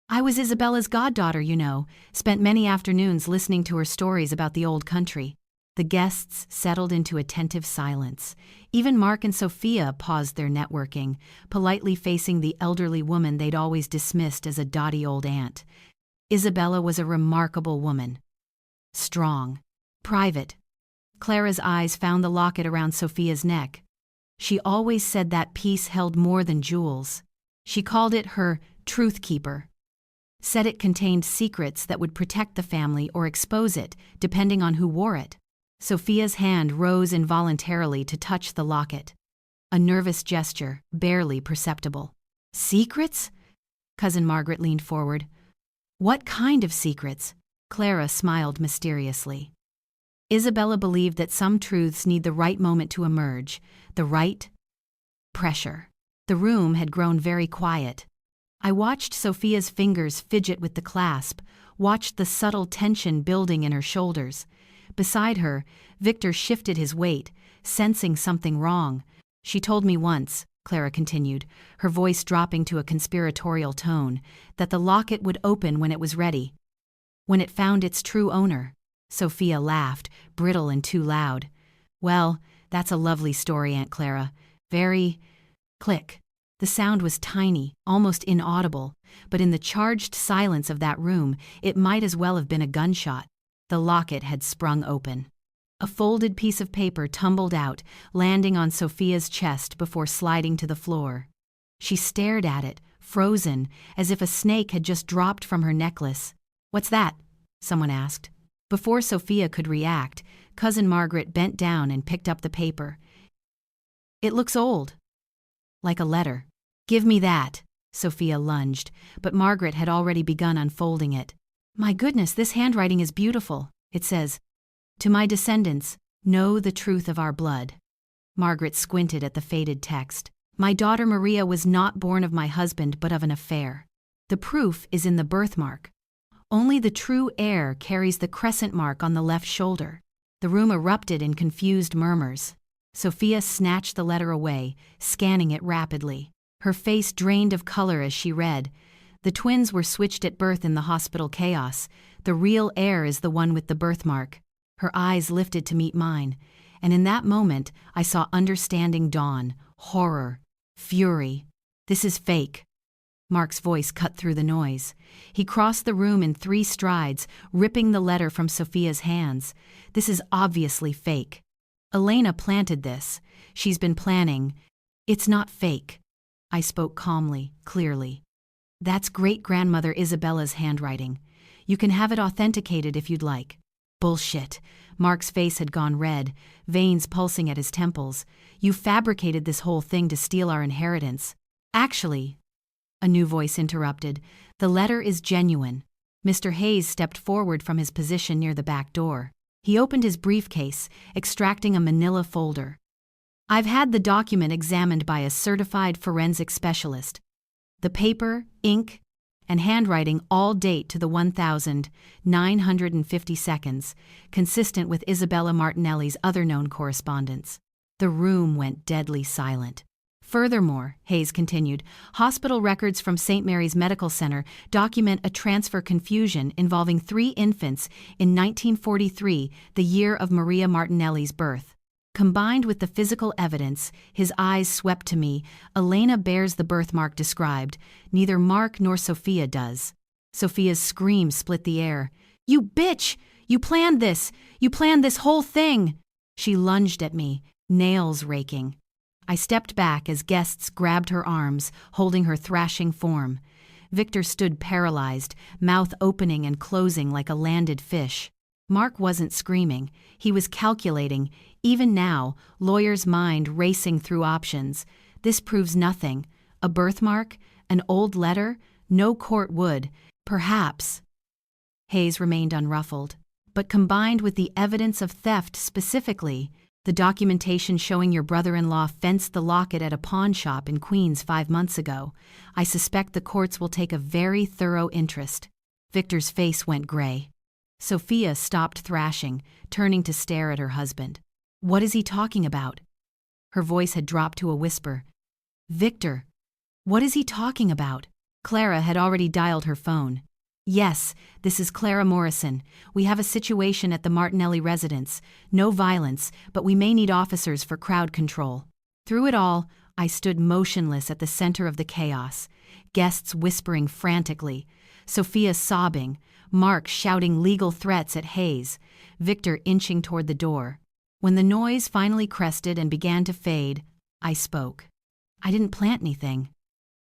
"I was Isabella's goddaughter, you know, spent many afternoons listening to her stories about the old country." The guests settled into attentive silence. Even Mark and Sophia paused their networking, politely facing the elderly woman they'd always dismissed as a dotty old aunt. Isabella was a remarkable woman. Strong. Private. Clara's eyes found the locket around Sophia's neck. She always said that piece held more than jewels. She called it her truth keeper. Said it contained secrets that would protect the family or expose it, depending on who wore it. Sophia's hand rose involuntarily to touch the locket. A nervous gesture, barely perceptible. "Secrets?" Cousin Margaret leaned forward. "What kind of secrets?" Clara smiled mysteriously. Isabella believed that some truths need the right moment to emerge, the right pressure. The room had grown very quiet. I watched Sophia's fingers fidget with the clasp, watched the subtle tension building in her shoulders. Beside her, Victor shifted his weight, sensing something wrong. "She told me once," Clara continued, her voice dropping to a conspiratorial tone, "that the locket would open when it was ready. When it found its true owner." Sophia laughed, brittle and too loud. "Well, that's a lovely story, Aunt Clara. Very..." Click. The sound was tiny, almost inaudible, but in the charged silence of that room, it might as well have been a gunshot. The locket had sprung open. A folded piece of paper tumbled out, landing on Sophia's chest before sliding to the floor. She stared at it, frozen, as if a snake had just dropped from her necklace. "What's that?" someone asked. Before Sophia could react, Cousin Margaret bent down and picked up the paper. It looks old. Like a letter. Give me that, Sophia lunged, but Margaret had already begun unfolding it. My goodness, this handwriting is beautiful. It says, "To my descendants, know the truth of our blood." Margaret squinted at the faded text. My daughter Maria was not born of my husband but of an affair. The proof is in the birthmark. Only the true heir carries the crescent mark on the left shoulder. The room erupted in confused murmurs. Sophia snatched the letter away, scanning it rapidly. Her face drained of color as she read. The twins were switched at birth in the hospital chaos. The real heir is the one with the birthmark. Her eyes lifted to meet mine, and in that moment I saw understanding dawn, horror, fury. This is fake. Mark's voice cut through the noise. He crossed the room in 3 strides, ripping the letter from Sophia's hands. This is obviously fake. Elena planted this. She's been planning. It's not fake. I spoke calmly, clearly. That's great-grandmother Isabella's handwriting. You can have it authenticated if you'd like. Bullshit. Mark's face had gone red, veins pulsing at his temples. You fabricated this whole thing to steal our inheritance. Actually, a new voice interrupted. The letter is genuine. Mr. Hayes stepped forward from his position near the back door. He opened his briefcase, extracting a manila folder. I've had the document examined by a certified forensic specialist. The paper, ink, and handwriting all date to the 1,950 seconds, consistent with Isabella Martinelli's other known correspondence. The room went deadly silent. Furthermore, Hayes continued, hospital records from St. Mary's Medical Center document a transfer confusion involving 3 infants in 1943, the year of Maria Martinelli's birth. Combined with the physical evidence, his eyes swept to me. Elena bears the birthmark described. Neither Mark nor Sophia does. Sophia's scream split the air. You bitch! You planned this! You planned this whole thing! She lunged at me, nails raking. I stepped back as guests grabbed her arms, holding her thrashing form. Victor stood paralyzed, mouth opening and closing like a landed fish. Mark wasn't screaming. He was calculating. Even now, lawyer's mind racing through options. This proves nothing. A birthmark? An old letter? No court would. Perhaps. Hayes remained unruffled. But combined with the evidence of theft specifically, the documentation showing your brother-in-law fenced the locket at a pawn shop in Queens 5 months ago, I suspect the courts will take a very thorough interest. Victor's face went gray. Sophia stopped thrashing, turning to stare at her husband. What is he talking about? Her voice had dropped to a whisper. Victor, what is he talking about? Clara had already dialed her phone. Yes, this is Clara Morrison. We have a situation at the Martinelli residence. No violence, but we may need officers for crowd control. Through it all, I stood motionless at the center of the chaos. Guests whispering frantically. Sophia sobbing. Mark shouting legal threats at Hayes. Victor inching toward the door. When the noise finally crested and began to fade, I spoke. I didn't plant anything.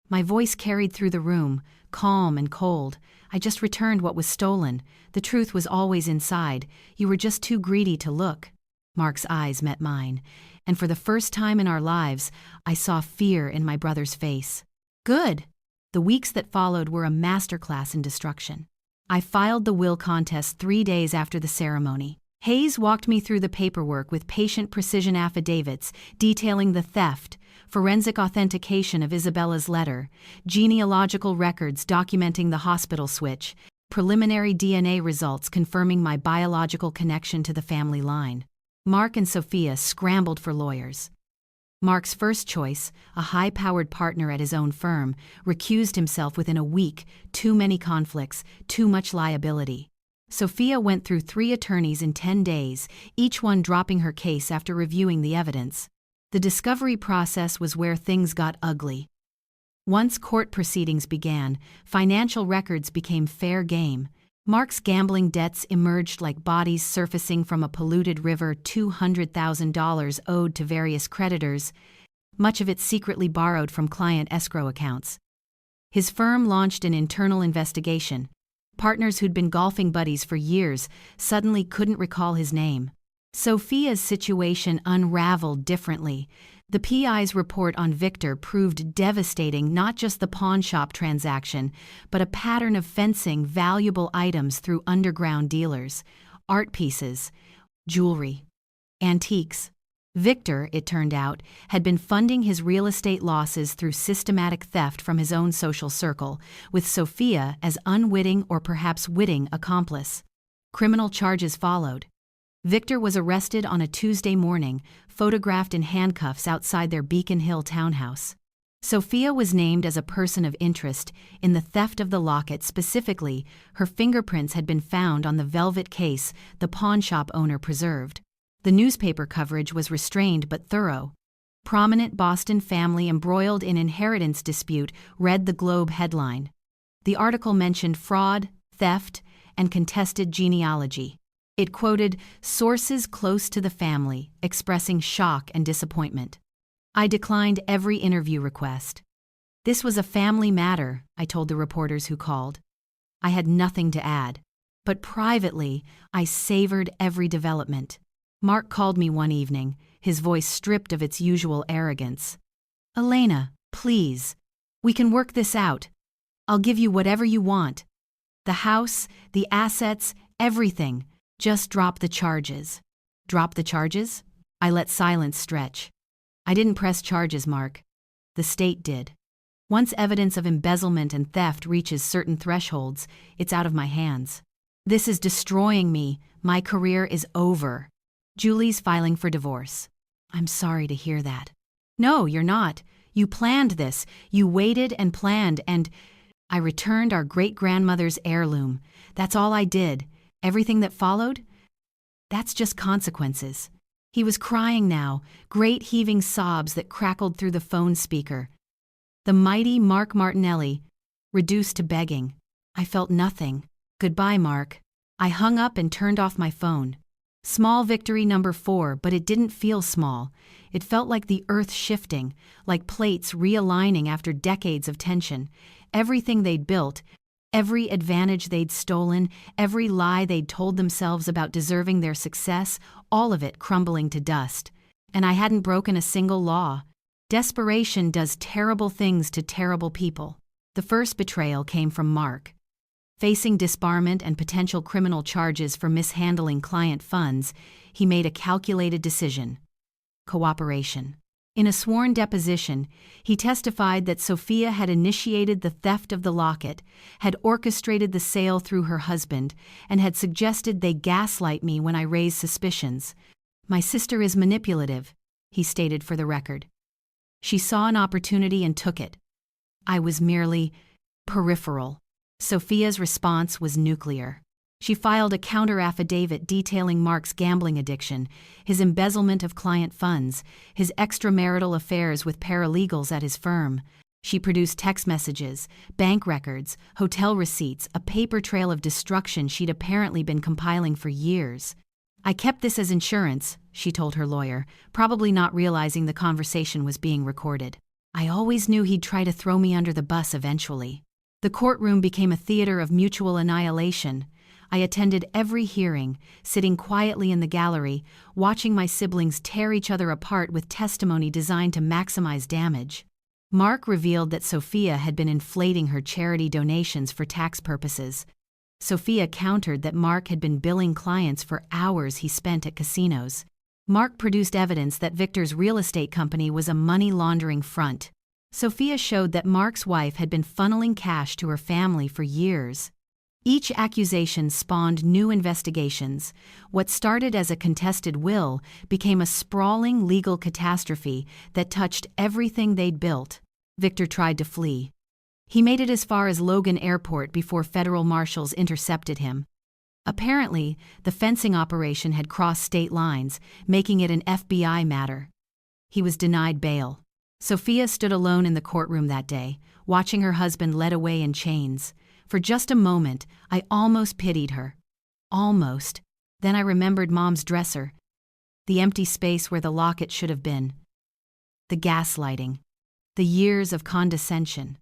My voice carried through the room, calm and cold. I just returned what was stolen. The truth was always inside. You were just too greedy to look. Mark's eyes met mine, and for the first time in our lives, I saw fear in my brother's face. Good. The weeks that followed were a masterclass in destruction. I filed the will contest 3 days after the ceremony. Hayes walked me through the paperwork with patient precision affidavits detailing the theft, forensic authentication of Isabella's letter, genealogical records documenting the hospital switch, preliminary DNA results confirming my biological connection to the family line. Mark and Sophia scrambled for lawyers. Mark's first choice, a high-powered partner at his own firm, recused himself within a week. Too many conflicts, too much liability. Sophia went through 3 attorneys in 10 days, each one dropping her case after reviewing the evidence. The discovery process was where things got ugly. Once court proceedings began, financial records became fair game. Mark's gambling debts emerged like bodies surfacing from a polluted river, $200,000 owed to various creditors, much of it secretly borrowed from client escrow accounts. His firm launched an internal investigation. Partners who'd been golfing buddies for years suddenly couldn't recall his name. Sophia's situation unraveled differently. The PI's report on Victor proved devastating, not just the pawnshop transaction, but a pattern of fencing valuable items through underground dealers, art pieces, jewelry, antiques. Victor, it turned out, had been funding his real estate losses through systematic theft from his own social circle, with Sophia as unwitting or perhaps witting accomplice. Criminal charges followed. Victor was arrested on a Tuesday morning, photographed in handcuffs outside their Beacon Hill townhouse. Sophia was named as a person of interest in the theft of the locket. Specifically, her fingerprints had been found on the velvet case the pawnshop owner preserved. The newspaper coverage was restrained but thorough. Prominent Boston family embroiled in inheritance dispute, read the Globe headline. The article mentioned fraud, theft, and contested genealogy. It quoted sources close to the family, expressing shock and disappointment. I declined every interview request. This was a family matter, I told the reporters who called. I had nothing to add. But privately, I savored every development. Mark called me one evening, his voice stripped of its usual arrogance. Elena, please. We can work this out. I'll give you whatever you want. The house, the assets, everything. Just drop the charges. Drop the charges? I let silence stretch. I didn't press charges, Mark. The state did. Once evidence of embezzlement and theft reaches certain thresholds, it's out of my hands. This is destroying me. My career is over. Julie's filing for divorce. I'm sorry to hear that. No, you're not. You planned this. You waited and planned, and I returned our great-grandmother's heirloom. That's all I did. Everything that followed? That's just consequences. He was crying now, great heaving sobs that crackled through the phone speaker. The mighty Mark Martinelli, reduced to begging. I felt nothing. Goodbye, Mark. I hung up and turned off my phone. Small victory number 4, but it didn't feel small. It felt like the earth shifting, like plates realigning after decades of tension. Everything they'd built, every advantage they'd stolen, every lie they'd told themselves about deserving their success, all of it crumbling to dust. And I hadn't broken a single law. Desperation does terrible things to terrible people. The first betrayal came from Mark. Facing disbarment and potential criminal charges for mishandling client funds, he made a calculated decision. Cooperation. In a sworn deposition, he testified that Sophia had initiated the theft of the locket, had orchestrated the sale through her husband, and had suggested they gaslight me when I raised suspicions. My sister is manipulative, he stated for the record. She saw an opportunity and took it. I was merely peripheral. Sophia's response was nuclear. She filed a counter-affidavit detailing Mark's gambling addiction, his embezzlement of client funds, his extramarital affairs with paralegals at his firm. She produced text messages, bank records, hotel receipts, a paper trail of destruction she'd apparently been compiling for years. I kept this as insurance, she told her lawyer, probably not realizing the conversation was being recorded. I always knew he'd try to throw me under the bus eventually. The courtroom became a theater of mutual annihilation. I attended every hearing, sitting quietly in the gallery, watching my siblings tear each other apart with testimony designed to maximize damage. Mark revealed that Sophia had been inflating her charity donations for tax purposes. Sophia countered that Mark had been billing clients for hours he spent at casinos. Mark produced evidence that Victor's real estate company was a money laundering front. Sophia showed that Mark's wife had been funneling cash to her family for years. Each accusation spawned new investigations. What started as a contested will became a sprawling legal catastrophe that touched everything they'd built. Victor tried to flee. He made it as far as Logan Airport before federal marshals intercepted him. Apparently, the fencing operation had crossed state lines, making it an FBI matter. He was denied bail. Sophia stood alone in the courtroom that day, watching her husband led away in chains. For just a moment, I almost pitied her. Almost. Then I remembered Mom's dresser. The empty space where the locket should have been. The gaslighting. The years of condescension.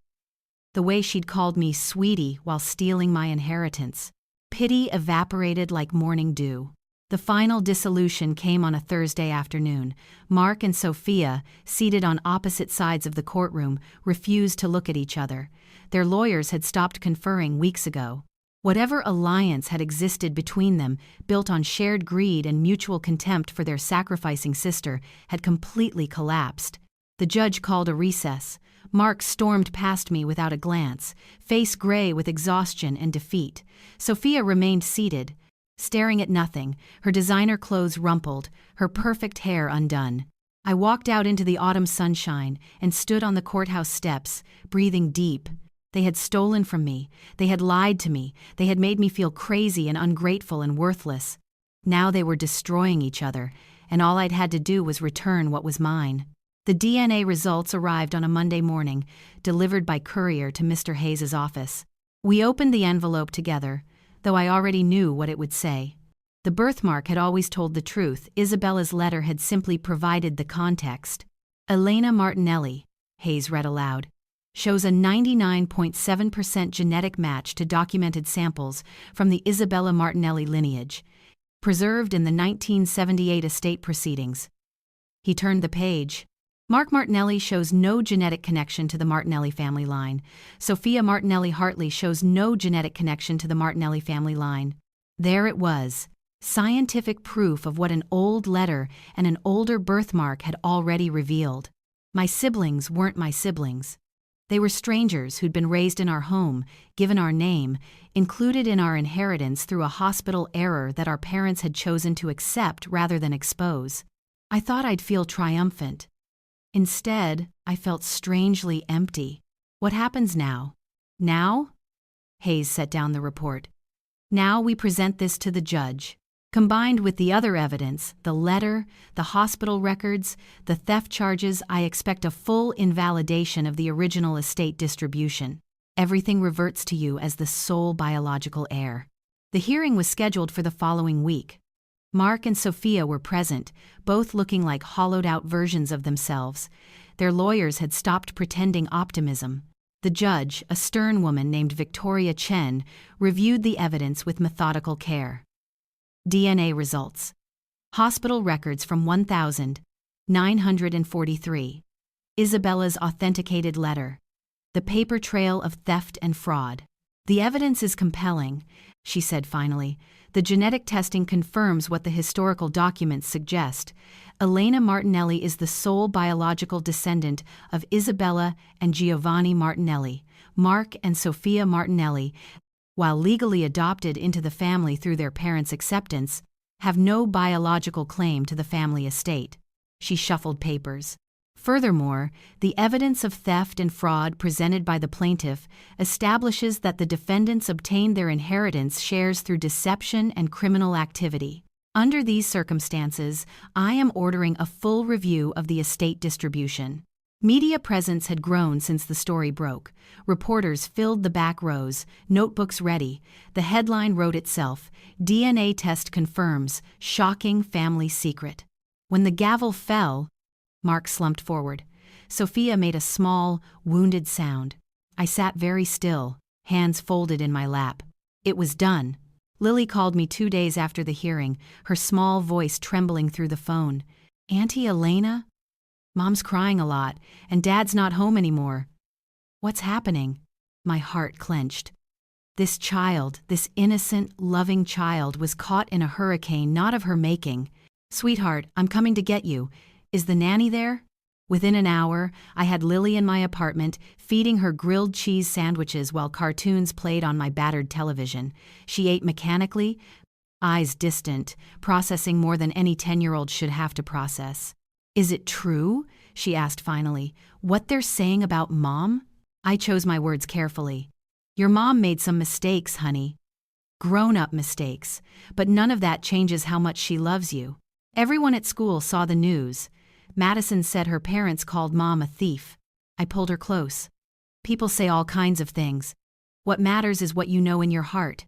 The way she'd called me sweetie while stealing my inheritance. Pity evaporated like morning dew. The final dissolution came on a Thursday afternoon. Mark and Sophia, seated on opposite sides of the courtroom, refused to look at each other. Their lawyers had stopped conferring weeks ago. Whatever alliance had existed between them, built on shared greed and mutual contempt for their sacrificing sister, had completely collapsed. The judge called a recess. Mark stormed past me without a glance, face gray with exhaustion and defeat. Sophia remained seated, staring at nothing, her designer clothes rumpled, her perfect hair undone. I walked out into the autumn sunshine and stood on the courthouse steps, breathing deep. They had stolen from me, they had lied to me, they had made me feel crazy and ungrateful and worthless. Now they were destroying each other, and all I'd had to do was return what was mine. The DNA results arrived on a Monday morning, delivered by courier to Mr. Hayes's office. We opened the envelope together, though I already knew what it would say. The birthmark had always told the truth. Isabella's letter had simply provided the context. Elena Martinelli, Hayes read aloud, shows a 99.7% genetic match to documented samples from the Isabella Martinelli lineage, preserved in the 1978 estate proceedings. He turned the page. Mark Martinelli shows no genetic connection to the Martinelli family line. Sophia Martinelli Hartley shows no genetic connection to the Martinelli family line. There it was, scientific proof of what an old letter and an older birthmark had already revealed. My siblings weren't my siblings. They were strangers who'd been raised in our home, given our name, included in our inheritance through a hospital error that our parents had chosen to accept rather than expose. I thought I'd feel triumphant. Instead, I felt strangely empty. What happens now? Now? Hayes set down the report. Now we present this to the judge. Combined with the other evidence, the letter, the hospital records, the theft charges, I expect a full invalidation of the original estate distribution. Everything reverts to you as the sole biological heir. The hearing was scheduled for the following week. Mark and Sophia were present, both looking like hollowed-out versions of themselves. Their lawyers had stopped pretending optimism. The judge, a stern woman named Victoria Chen, reviewed the evidence with methodical care. DNA results. Hospital records from 1943. Isabella's authenticated letter. The paper trail of theft and fraud. The evidence is compelling, she said finally. The genetic testing confirms what the historical documents suggest. Elena Martinelli is the sole biological descendant of Isabella and Giovanni Martinelli. Mark and Sophia Martinelli, while legally adopted into the family through their parents' acceptance, have no biological claim to the family estate. She shuffled papers. Furthermore, the evidence of theft and fraud presented by the plaintiff establishes that the defendants obtained their inheritance shares through deception and criminal activity. Under these circumstances, I am ordering a full review of the estate distribution. Media presence had grown since the story broke. Reporters filled the back rows, notebooks ready. The headline wrote itself, DNA test confirms, shocking family secret. When the gavel fell, Mark slumped forward. Sophia made a small, wounded sound. I sat very still, hands folded in my lap. It was done. Lily called me 2 days after the hearing, her small voice trembling through the phone. "Auntie Elena? Mom's crying a lot, and Dad's not home anymore." "What's happening?" My heart clenched. This child, this innocent, loving child, was caught in a hurricane not of her making. "Sweetheart, I'm coming to get you. Is the nanny there?" Within an hour, I had Lily in my apartment, feeding her grilled cheese sandwiches while cartoons played on my battered television. She ate mechanically, eyes distant, processing more than any 10-year-old should have to process. "Is it true?" she asked finally. "What they're saying about Mom?" I chose my words carefully. "Your mom made some mistakes, honey. Grown-up mistakes, but none of that changes how much she loves you. Everyone at school saw the news. Madison said her parents called Mom a thief." I pulled her close. "People say all kinds of things. What matters is what you know in your heart.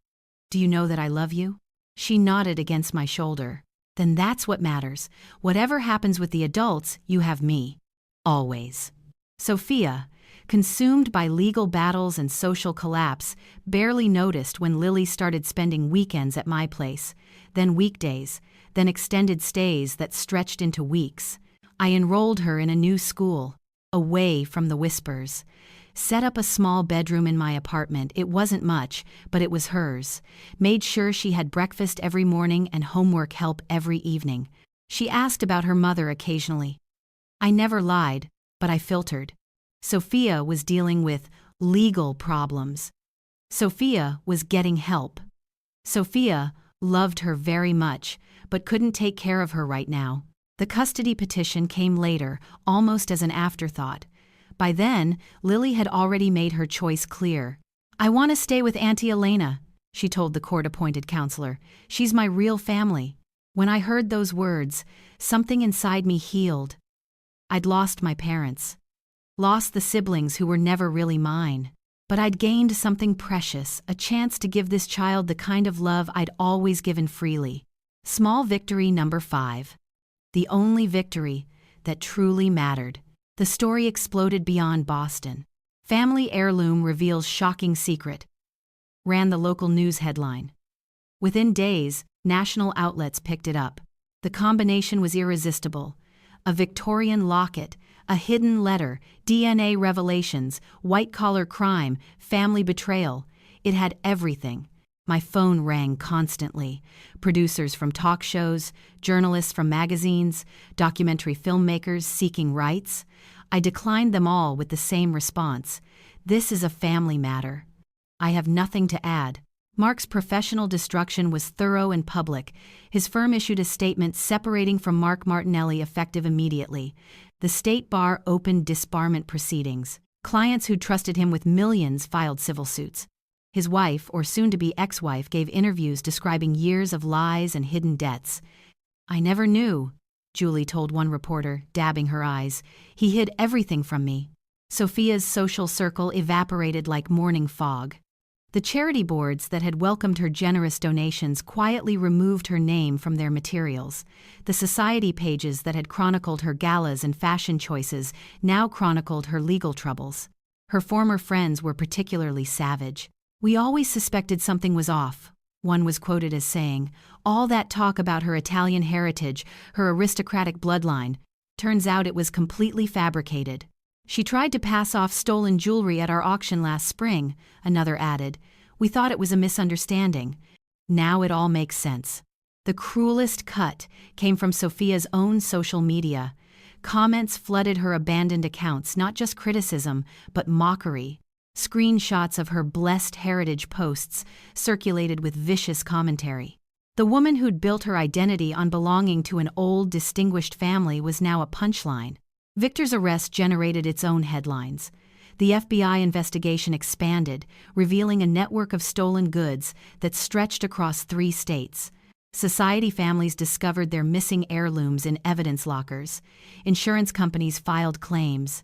Do you know that I love you?" She nodded against my shoulder. "Then that's what matters. Whatever happens with the adults, you have me. Always." Sophia, consumed by legal battles and social collapse, barely noticed when Lily started spending weekends at my place, then weekdays, then extended stays that stretched into weeks. I enrolled her in a new school, away from the whispers. Set up a small bedroom in my apartment. It wasn't much, but it was hers. Made sure she had breakfast every morning and homework help every evening. She asked about her mother occasionally. I never lied, but I filtered. Sophia was dealing with legal problems. Sophia was getting help. Sophia loved her very much, but couldn't take care of her right now. The custody petition came later, almost as an afterthought. By then, Lily had already made her choice clear. "I want to stay with Auntie Elena," she told the court-appointed counselor. "She's my real family." When I heard those words, something inside me healed. I'd lost my parents. Lost the siblings who were never really mine. But I'd gained something precious, a chance to give this child the kind of love I'd always given freely. Small victory number 5. The only victory that truly mattered. The story exploded beyond Boston. Family Heirloom reveals shocking secret, ran the local news headline. Within days, national outlets picked it up. The combination was irresistible. A Victorian locket, a hidden letter, DNA revelations, white-collar crime, family betrayal. It had everything. My phone rang constantly. Producers from talk shows, journalists from magazines, documentary filmmakers seeking rights. I declined them all with the same response. This is a family matter. I have nothing to add. Mark's professional destruction was thorough and public. His firm issued a statement separating from Mark Martinelli effective immediately. The state bar opened disbarment proceedings. Clients who'd trusted him with millions filed civil suits. His wife, or soon-to-be ex-wife, gave interviews describing years of lies and hidden debts. "I never knew," Julie told one reporter, dabbing her eyes. "He hid everything from me." Sophia's social circle evaporated like morning fog. The charity boards that had welcomed her generous donations quietly removed her name from their materials. The society pages that had chronicled her galas and fashion choices now chronicled her legal troubles. Her former friends were particularly savage. "We always suspected something was off," one was quoted as saying. "All that talk about her Italian heritage, her aristocratic bloodline. Turns out it was completely fabricated." "She tried to pass off stolen jewelry at our auction last spring," another added. "We thought it was a misunderstanding." Now it all makes sense. The cruelest cut came from Sophia's own social media. Comments flooded her abandoned accounts, not just criticism, but mockery. Screenshots of her blessed heritage posts circulated with vicious commentary. The woman who'd built her identity on belonging to an old, distinguished family was now a punchline. Victor's arrest generated its own headlines. The FBI investigation expanded, revealing a network of stolen goods that stretched across 3 states. Society families discovered their missing heirlooms in evidence lockers. Insurance companies filed claims.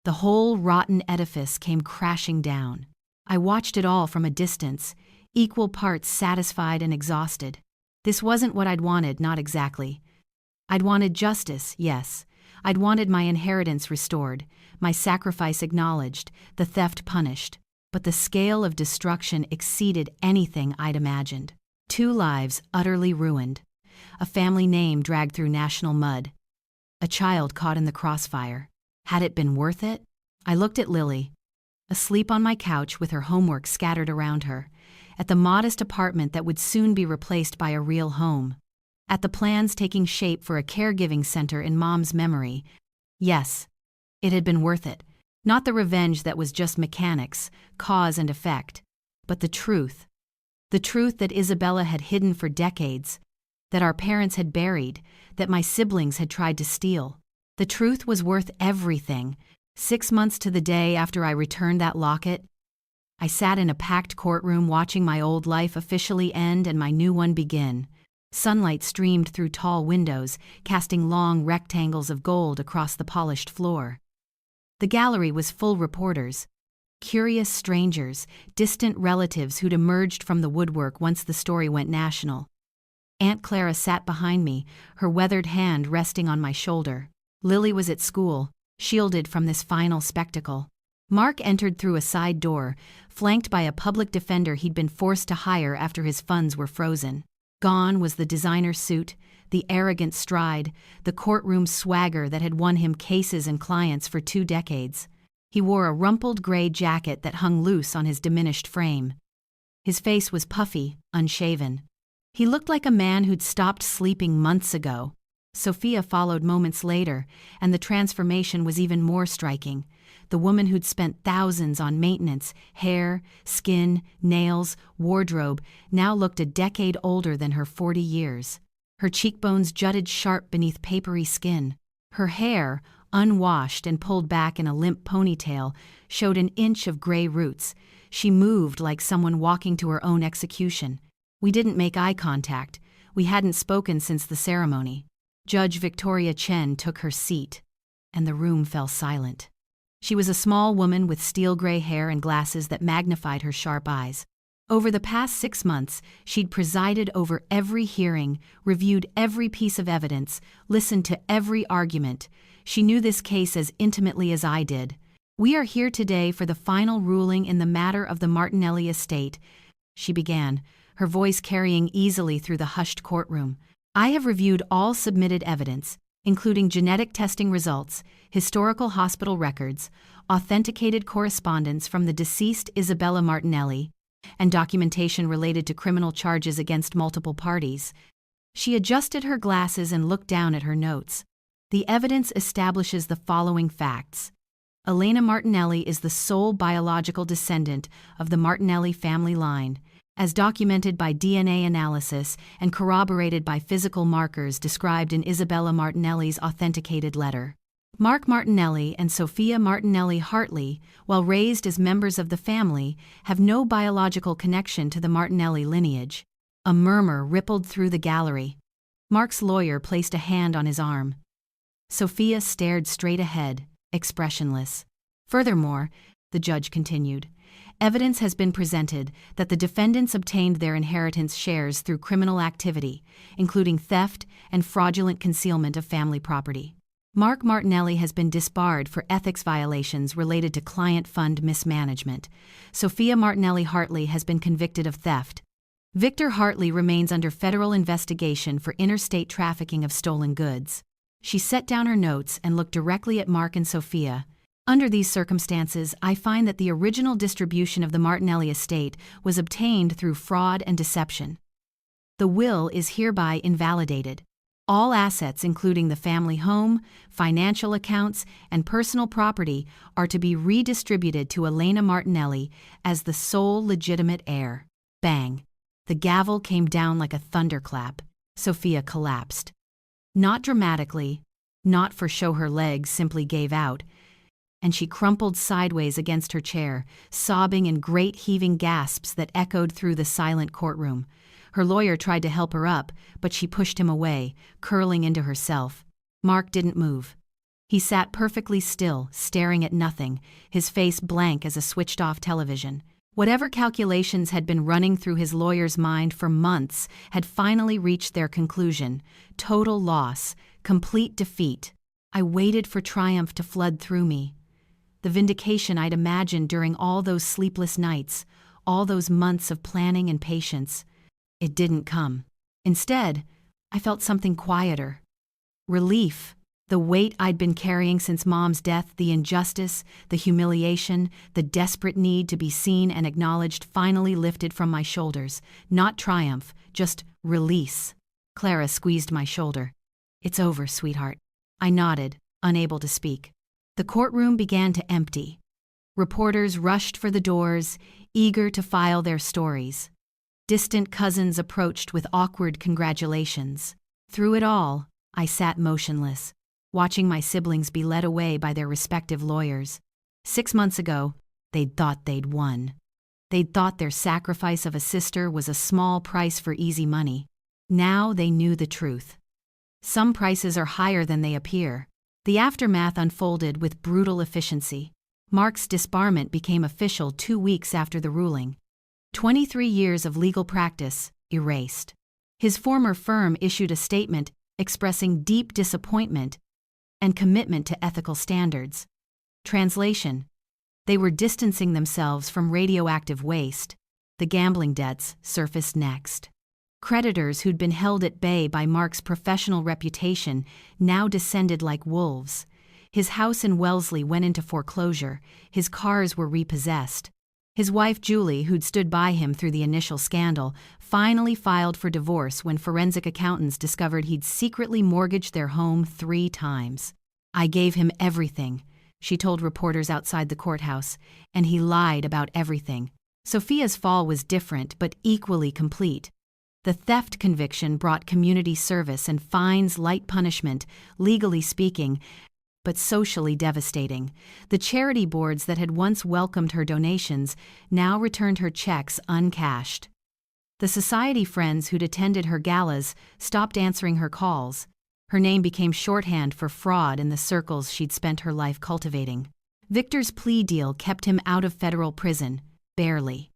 The whole rotten edifice came crashing down. I watched it all from a distance, equal parts satisfied and exhausted. This wasn't what I'd wanted, not exactly. I'd wanted justice, yes. I'd wanted my inheritance restored, my sacrifice acknowledged, the theft punished. But the scale of destruction exceeded anything I'd imagined. 2 lives utterly ruined. A family name dragged through national mud. A child caught in the crossfire. Had it been worth it? I looked at Lily, asleep on my couch with her homework scattered around her, at the modest apartment that would soon be replaced by a real home, at the plans taking shape for a caregiving center in Mom's memory. Yes, it had been worth it. Not the revenge that was just mechanics, cause and effect, but the truth. The truth that Isabella had hidden for decades, that our parents had buried, that my siblings had tried to steal. The truth was worth everything. 6 months to the day after I returned that locket, I sat in a packed courtroom watching my old life officially end and my new one begin. Sunlight streamed through tall windows, casting long rectangles of gold across the polished floor. The gallery was full reporters, curious strangers, distant relatives who'd emerged from the woodwork once the story went national. Aunt Clara sat behind me, her weathered hand resting on my shoulder. Lily was at school, shielded from this final spectacle. Mark entered through a side door, flanked by a public defender he'd been forced to hire after his funds were frozen. Gone was the designer suit, the arrogant stride, the courtroom swagger that had won him cases and clients for 2 decades. He wore a rumpled gray jacket that hung loose on his diminished frame. His face was puffy, unshaven. He looked like a man who'd stopped sleeping months ago. Sophia followed moments later, and the transformation was even more striking. The woman who'd spent thousands on maintenance, hair, skin, nails, wardrobe, now looked a decade older than her 40 years. Her cheekbones jutted sharp beneath papery skin. Her hair, unwashed and pulled back in a limp ponytail, showed an inch of gray roots. She moved like someone walking to her own execution. We didn't make eye contact. We hadn't spoken since the ceremony. Judge Victoria Chen took her seat, and the room fell silent. She was a small woman with steel-gray hair and glasses that magnified her sharp eyes. Over the past 6 months, she'd presided over every hearing, reviewed every piece of evidence, listened to every argument. She knew this case as intimately as I did. "We are here today for the final ruling in the matter of the Martinelli estate," she began, her voice carrying easily through the hushed courtroom. "I have reviewed all submitted evidence, including genetic testing results, historical hospital records, authenticated correspondence from the deceased Isabella Martinelli, and documentation related to criminal charges against multiple parties." She adjusted her glasses and looked down at her notes. "The evidence establishes the following facts. Elena Martinelli is the sole biological descendant of the Martinelli family line, as documented by DNA analysis and corroborated by physical markers described in Isabella Martinelli's authenticated letter. Mark Martinelli and Sophia Martinelli Hartley, while raised as members of the family, have no biological connection to the Martinelli lineage." A murmur rippled through the gallery. Mark's lawyer placed a hand on his arm. Sophia stared straight ahead, expressionless. "Furthermore," the judge continued, "evidence has been presented that the defendants obtained their inheritance shares through criminal activity, including theft and fraudulent concealment of family property. Mark Martinelli has been disbarred for ethics violations related to client fund mismanagement. Sophia Martinelli Hartley has been convicted of theft. Victor Hartley remains under federal investigation for interstate trafficking of stolen goods." She set down her notes and looked directly at Mark and Sophia. "Under these circumstances, I find that the original distribution of the Martinelli estate was obtained through fraud and deception. The will is hereby invalidated. All assets, including the family home, financial accounts, and personal property, are to be redistributed to Elena Martinelli as the sole legitimate heir." Bang! The gavel came down like a thunderclap. Sophia collapsed. Not dramatically, not for show her legs simply gave out, and she crumpled sideways against her chair, sobbing in great heaving gasps that echoed through the silent courtroom. Her lawyer tried to help her up, but she pushed him away, curling into herself. Mark didn't move. He sat perfectly still, staring at nothing, his face blank as a switched-off television. Whatever calculations had been running through his lawyer's mind for months had finally reached their conclusion. Total loss, complete defeat. I waited for triumph to flood through me. The vindication I'd imagined during all those sleepless nights, all those months of planning and patience. It didn't come. Instead, I felt something quieter. Relief. The weight I'd been carrying since Mom's death, the injustice, the humiliation, the desperate need to be seen and acknowledged finally lifted from my shoulders. Not triumph, just release. Clara squeezed my shoulder. "It's over, sweetheart." I nodded, unable to speak. The courtroom began to empty. Reporters rushed for the doors, eager to file their stories. Distant cousins approached with awkward congratulations. Through it all, I sat motionless, watching my siblings be led away by their respective lawyers. 6 months ago, they'd thought they'd won. They'd thought their sacrifice of a sister was a small price for easy money. Now they knew the truth. Some prices are higher than they appear. The aftermath unfolded with brutal efficiency. Mark's disbarment became official 2 weeks after the ruling. 23 years of legal practice erased. His former firm issued a statement expressing deep disappointment and commitment to ethical standards. Translation: They were distancing themselves from radioactive waste. The gambling debts surfaced next. Creditors who'd been held at bay by Mark's professional reputation now descended like wolves. His house in Wellesley went into foreclosure. His cars were repossessed. His wife Julie, who'd stood by him through the initial scandal, finally filed for divorce when forensic accountants discovered he'd secretly mortgaged their home 3 times. "I gave him everything," she told reporters outside the courthouse, "and he lied about everything." Sophia's fall was different but equally complete. The theft conviction brought community service and fines, light punishment, legally speaking, but socially devastating. The charity boards that had once welcomed her donations now returned her checks uncashed. The society friends who'd attended her galas stopped answering her calls. Her name became shorthand for fraud in the circles she'd spent her life cultivating. Victor's plea deal kept him out of federal prison, barely.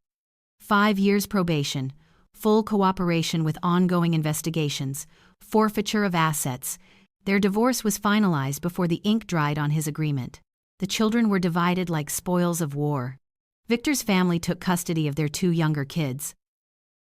5 years probation, full cooperation with ongoing investigations, forfeiture of assets. Their divorce was finalized before the ink dried on his agreement. The children were divided like spoils of war. Victor's family took custody of their 2 younger kids.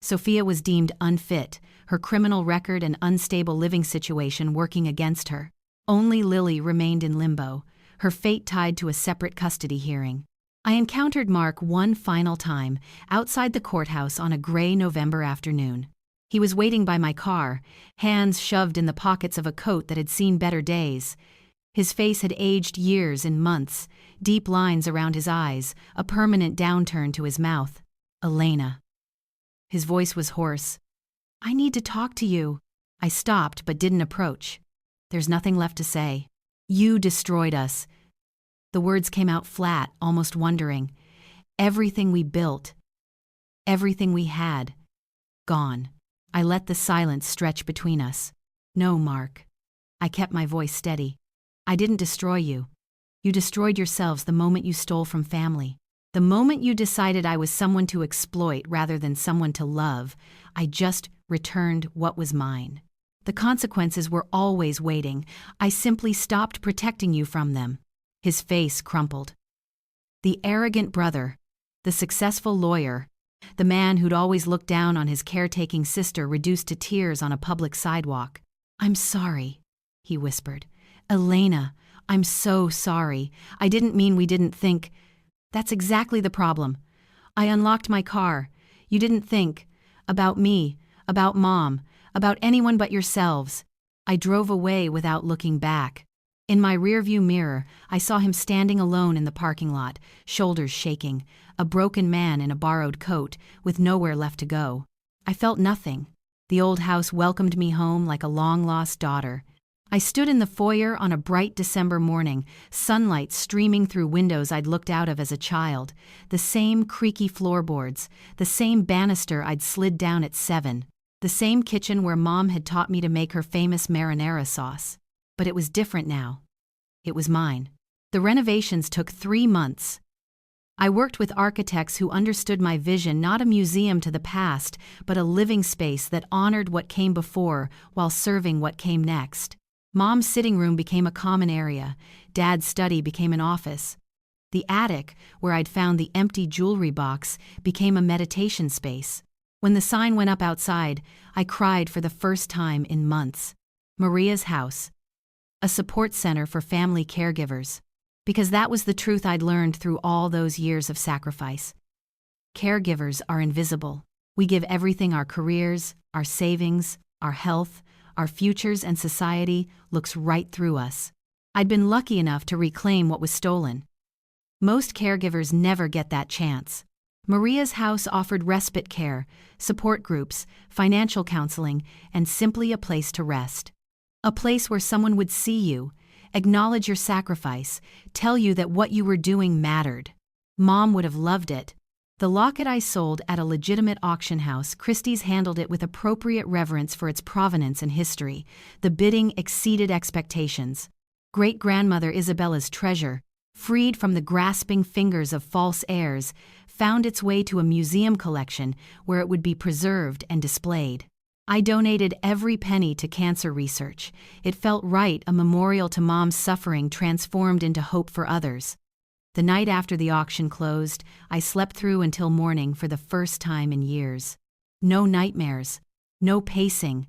Sophia was deemed unfit, her criminal record and unstable living situation working against her. Only Lily remained in limbo, her fate tied to a separate custody hearing. I encountered Mark one final time, outside the courthouse on a gray November afternoon. He was waiting by my car, hands shoved in the pockets of a coat that had seen better days. His face had aged years in months, deep lines around his eyes, a permanent downturn to his mouth. "Elena." His voice was hoarse. "I need to talk to you." I stopped but didn't approach. "There's nothing left to say. You destroyed us." The words came out flat, almost wondering. "Everything we built, everything we had, gone." I let the silence stretch between us. "No, Mark." I kept my voice steady. "I didn't destroy you. You destroyed yourselves the moment you stole from family. The moment you decided I was someone to exploit rather than someone to love. I just returned what was mine. The consequences were always waiting. I simply stopped protecting you from them." His face crumpled. The arrogant brother, the successful lawyer, the man who'd always looked down on his caretaking sister reduced to tears on a public sidewalk. "I'm sorry," he whispered. "Elena, I'm so sorry. I didn't mean we didn't think." "That's exactly the problem. I unlocked my car. You didn't think. About me, about Mom, about anyone but yourselves." I drove away without looking back. In my rearview mirror, I saw him standing alone in the parking lot, shoulders shaking, a broken man in a borrowed coat, with nowhere left to go. I felt nothing. The old house welcomed me home like a long-lost daughter. I stood in the foyer on a bright December morning, sunlight streaming through windows I'd looked out of as a child, the same creaky floorboards, the same banister I'd slid down at 7, the same kitchen where Mom had taught me to make her famous marinara sauce. But it was different now. It was mine. The renovations took 3 months. I worked with architects who understood my vision, not a museum to the past, but a living space that honored what came before while serving what came next. Mom's sitting room became a common area. Dad's study became an office. The attic, where I'd found the empty jewelry box, became a meditation space. When the sign went up outside, I cried for the first time in months. Maria's house. A support center for family caregivers. Because that was the truth I'd learned through all those years of sacrifice. Caregivers are invisible. We give everything: our careers, our savings, our health, our futures, and society looks right through us. I'd been lucky enough to reclaim what was stolen. Most caregivers never get that chance. Maria's house offered respite care, support groups, financial counseling, and simply a place to rest. A place where someone would see you, acknowledge your sacrifice, tell you that what you were doing mattered. Mom would have loved it. The locket I sold at a legitimate auction house, Christie's handled it with appropriate reverence for its provenance and history. The bidding exceeded expectations. Great-grandmother Isabella's treasure, freed from the grasping fingers of false heirs, found its way to a museum collection where it would be preserved and displayed. I donated every penny to cancer research. It felt right, a memorial to Mom's suffering transformed into hope for others. The night after the auction closed, I slept through until morning for the first time in years. No nightmares, no pacing,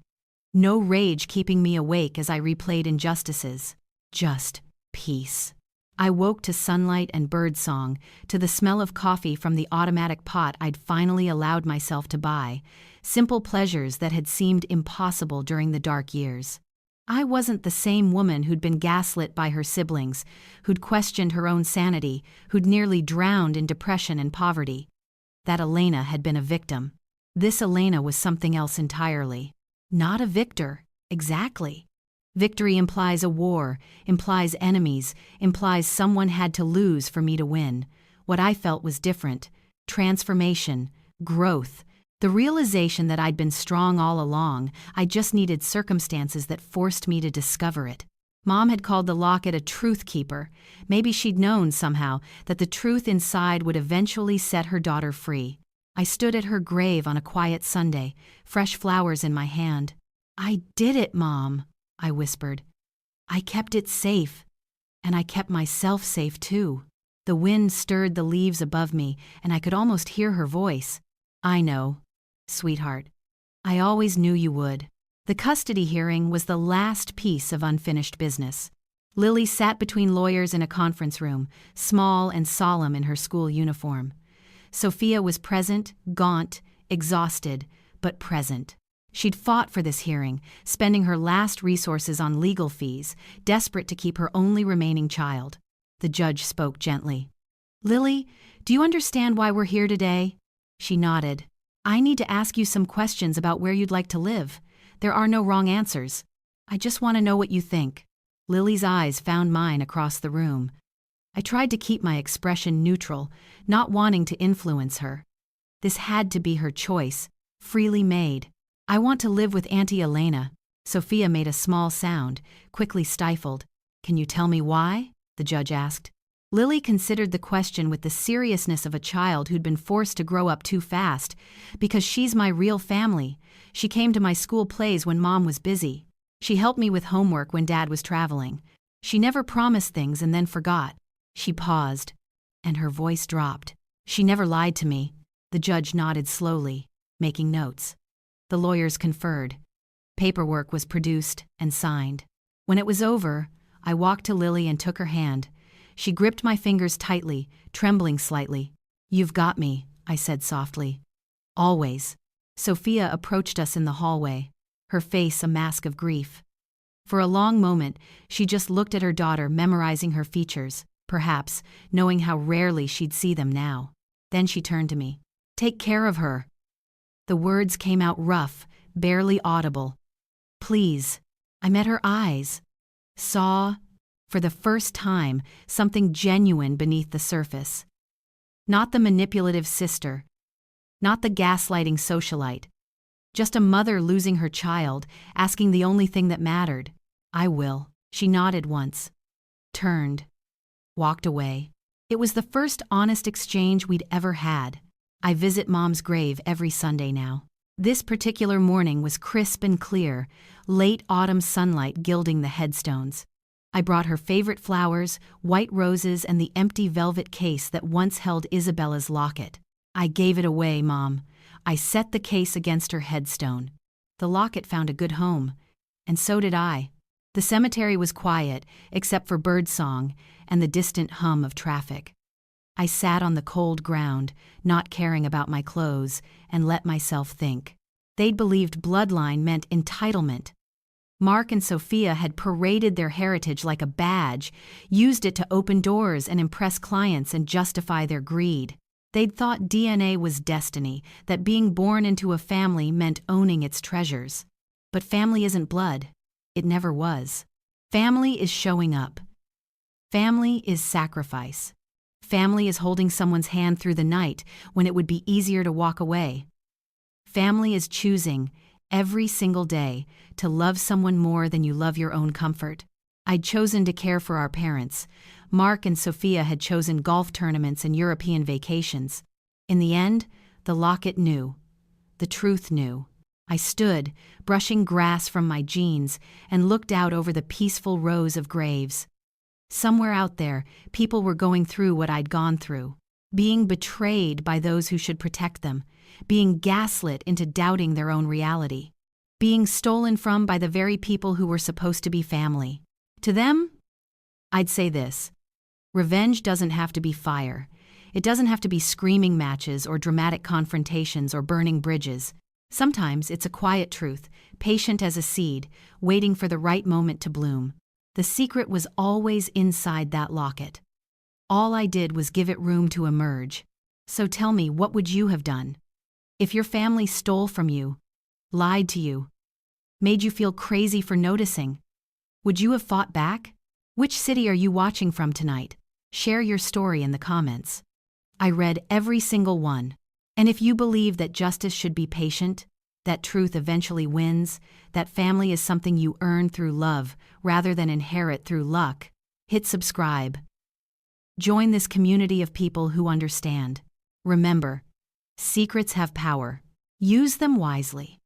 no rage keeping me awake as I replayed injustices. Just peace. I woke to sunlight and birdsong, to the smell of coffee from the automatic pot I'd finally allowed myself to buy, simple pleasures that had seemed impossible during the dark years. I wasn't the same woman who'd been gaslit by her siblings, who'd questioned her own sanity, who'd nearly drowned in depression and poverty. That Elena had been a victim. This Elena was something else entirely. Not a victor, exactly. Victory implies a war, implies enemies, implies someone had to lose for me to win. What I felt was different. Transformation, growth, the realization that I'd been strong all along. I just needed circumstances that forced me to discover it. Mom had called the locket a truth keeper. Maybe she'd known somehow that the truth inside would eventually set her daughter free. I stood at her grave on a quiet Sunday, fresh flowers in my hand. "I did it, Mom," I whispered. "I kept it safe, and I kept myself safe too." The wind stirred the leaves above me, and I could almost hear her voice. "I know, sweetheart. I always knew you would." The custody hearing was the last piece of unfinished business. Lily sat between lawyers in a conference room, small and solemn in her school uniform. Sophia was present, gaunt, exhausted, but present. She'd fought for this hearing, spending her last resources on legal fees, desperate to keep her only remaining child. The judge spoke gently. "Lily, do you understand why we're here today?" She nodded. "I need to ask you some questions about where you'd like to live. There are no wrong answers. I just want to know what you think." Lily's eyes found mine across the room. I tried to keep my expression neutral, not wanting to influence her. This had to be her choice, freely made. "I want to live with Auntie Elena." Sophia made a small sound, quickly stifled. "Can you tell me why?" the judge asked. Lily considered the question with the seriousness of a child who'd been forced to grow up too fast. "Because she's my real family. She came to my school plays when Mom was busy. She helped me with homework when Dad was traveling. She never promised things and then forgot." She paused, and her voice dropped. "She never lied to me." The judge nodded slowly, making notes. The lawyers conferred. Paperwork was produced and signed. When it was over, I walked to Lily and took her hand. She gripped my fingers tightly, trembling slightly. "You've got me," I said softly. "Always." Sophia approached us in the hallway, her face a mask of grief. For a long moment, she just looked at her daughter, memorizing her features, perhaps, knowing how rarely she'd see them now. Then she turned to me. "Take care of her." The words came out rough, barely audible. "Please." I met her eyes. Saw, for the first time, something genuine beneath the surface. Not the manipulative sister. Not the gaslighting socialite. Just a mother losing her child, asking the only thing that mattered. "I will." She nodded once. Turned. Walked away. It was the first honest exchange we'd ever had. I visit Mom's grave every Sunday now. This particular morning was crisp and clear, late autumn sunlight gilding the headstones. I brought her favorite flowers, white roses, and the empty velvet case that once held Isabella's locket. "I gave it away, Mom." I set the case against her headstone. The locket found a good home, and so did I. The cemetery was quiet, except for birdsong and the distant hum of traffic. I sat on the cold ground, not caring about my clothes, and let myself think. They'd believed bloodline meant entitlement. Mark and Sophia had paraded their heritage like a badge, used it to open doors and impress clients and justify their greed. They'd thought DNA was destiny, that being born into a family meant owning its treasures. But family isn't blood. It never was. Family is showing up. Family is sacrifice. Family is holding someone's hand through the night when it would be easier to walk away. Family is choosing, every single day, to love someone more than you love your own comfort. I'd chosen to care for our parents. Mark and Sophia had chosen golf tournaments and European vacations. In the end, the locket knew. The truth knew. I stood, brushing grass from my jeans, and looked out over the peaceful rows of graves. Somewhere out there, people were going through what I'd gone through. Being betrayed by those who should protect them. Being gaslit into doubting their own reality. Being stolen from by the very people who were supposed to be family. To them, I'd say this. Revenge doesn't have to be fire. It doesn't have to be screaming matches or dramatic confrontations or burning bridges. Sometimes it's a quiet truth, patient as a seed, waiting for the right moment to bloom. The secret was always inside that locket. All I did was give it room to emerge. So tell me, what would you have done? If your family stole from you, lied to you, made you feel crazy for noticing, would you have fought back? Which city are you watching from tonight? Share your story in the comments. I read every single one. And if you believe that justice should be patient, that truth eventually wins, that family is something you earn through love rather than inherit through luck, hit subscribe. Join this community of people who understand. Remember, secrets have power. Use them wisely.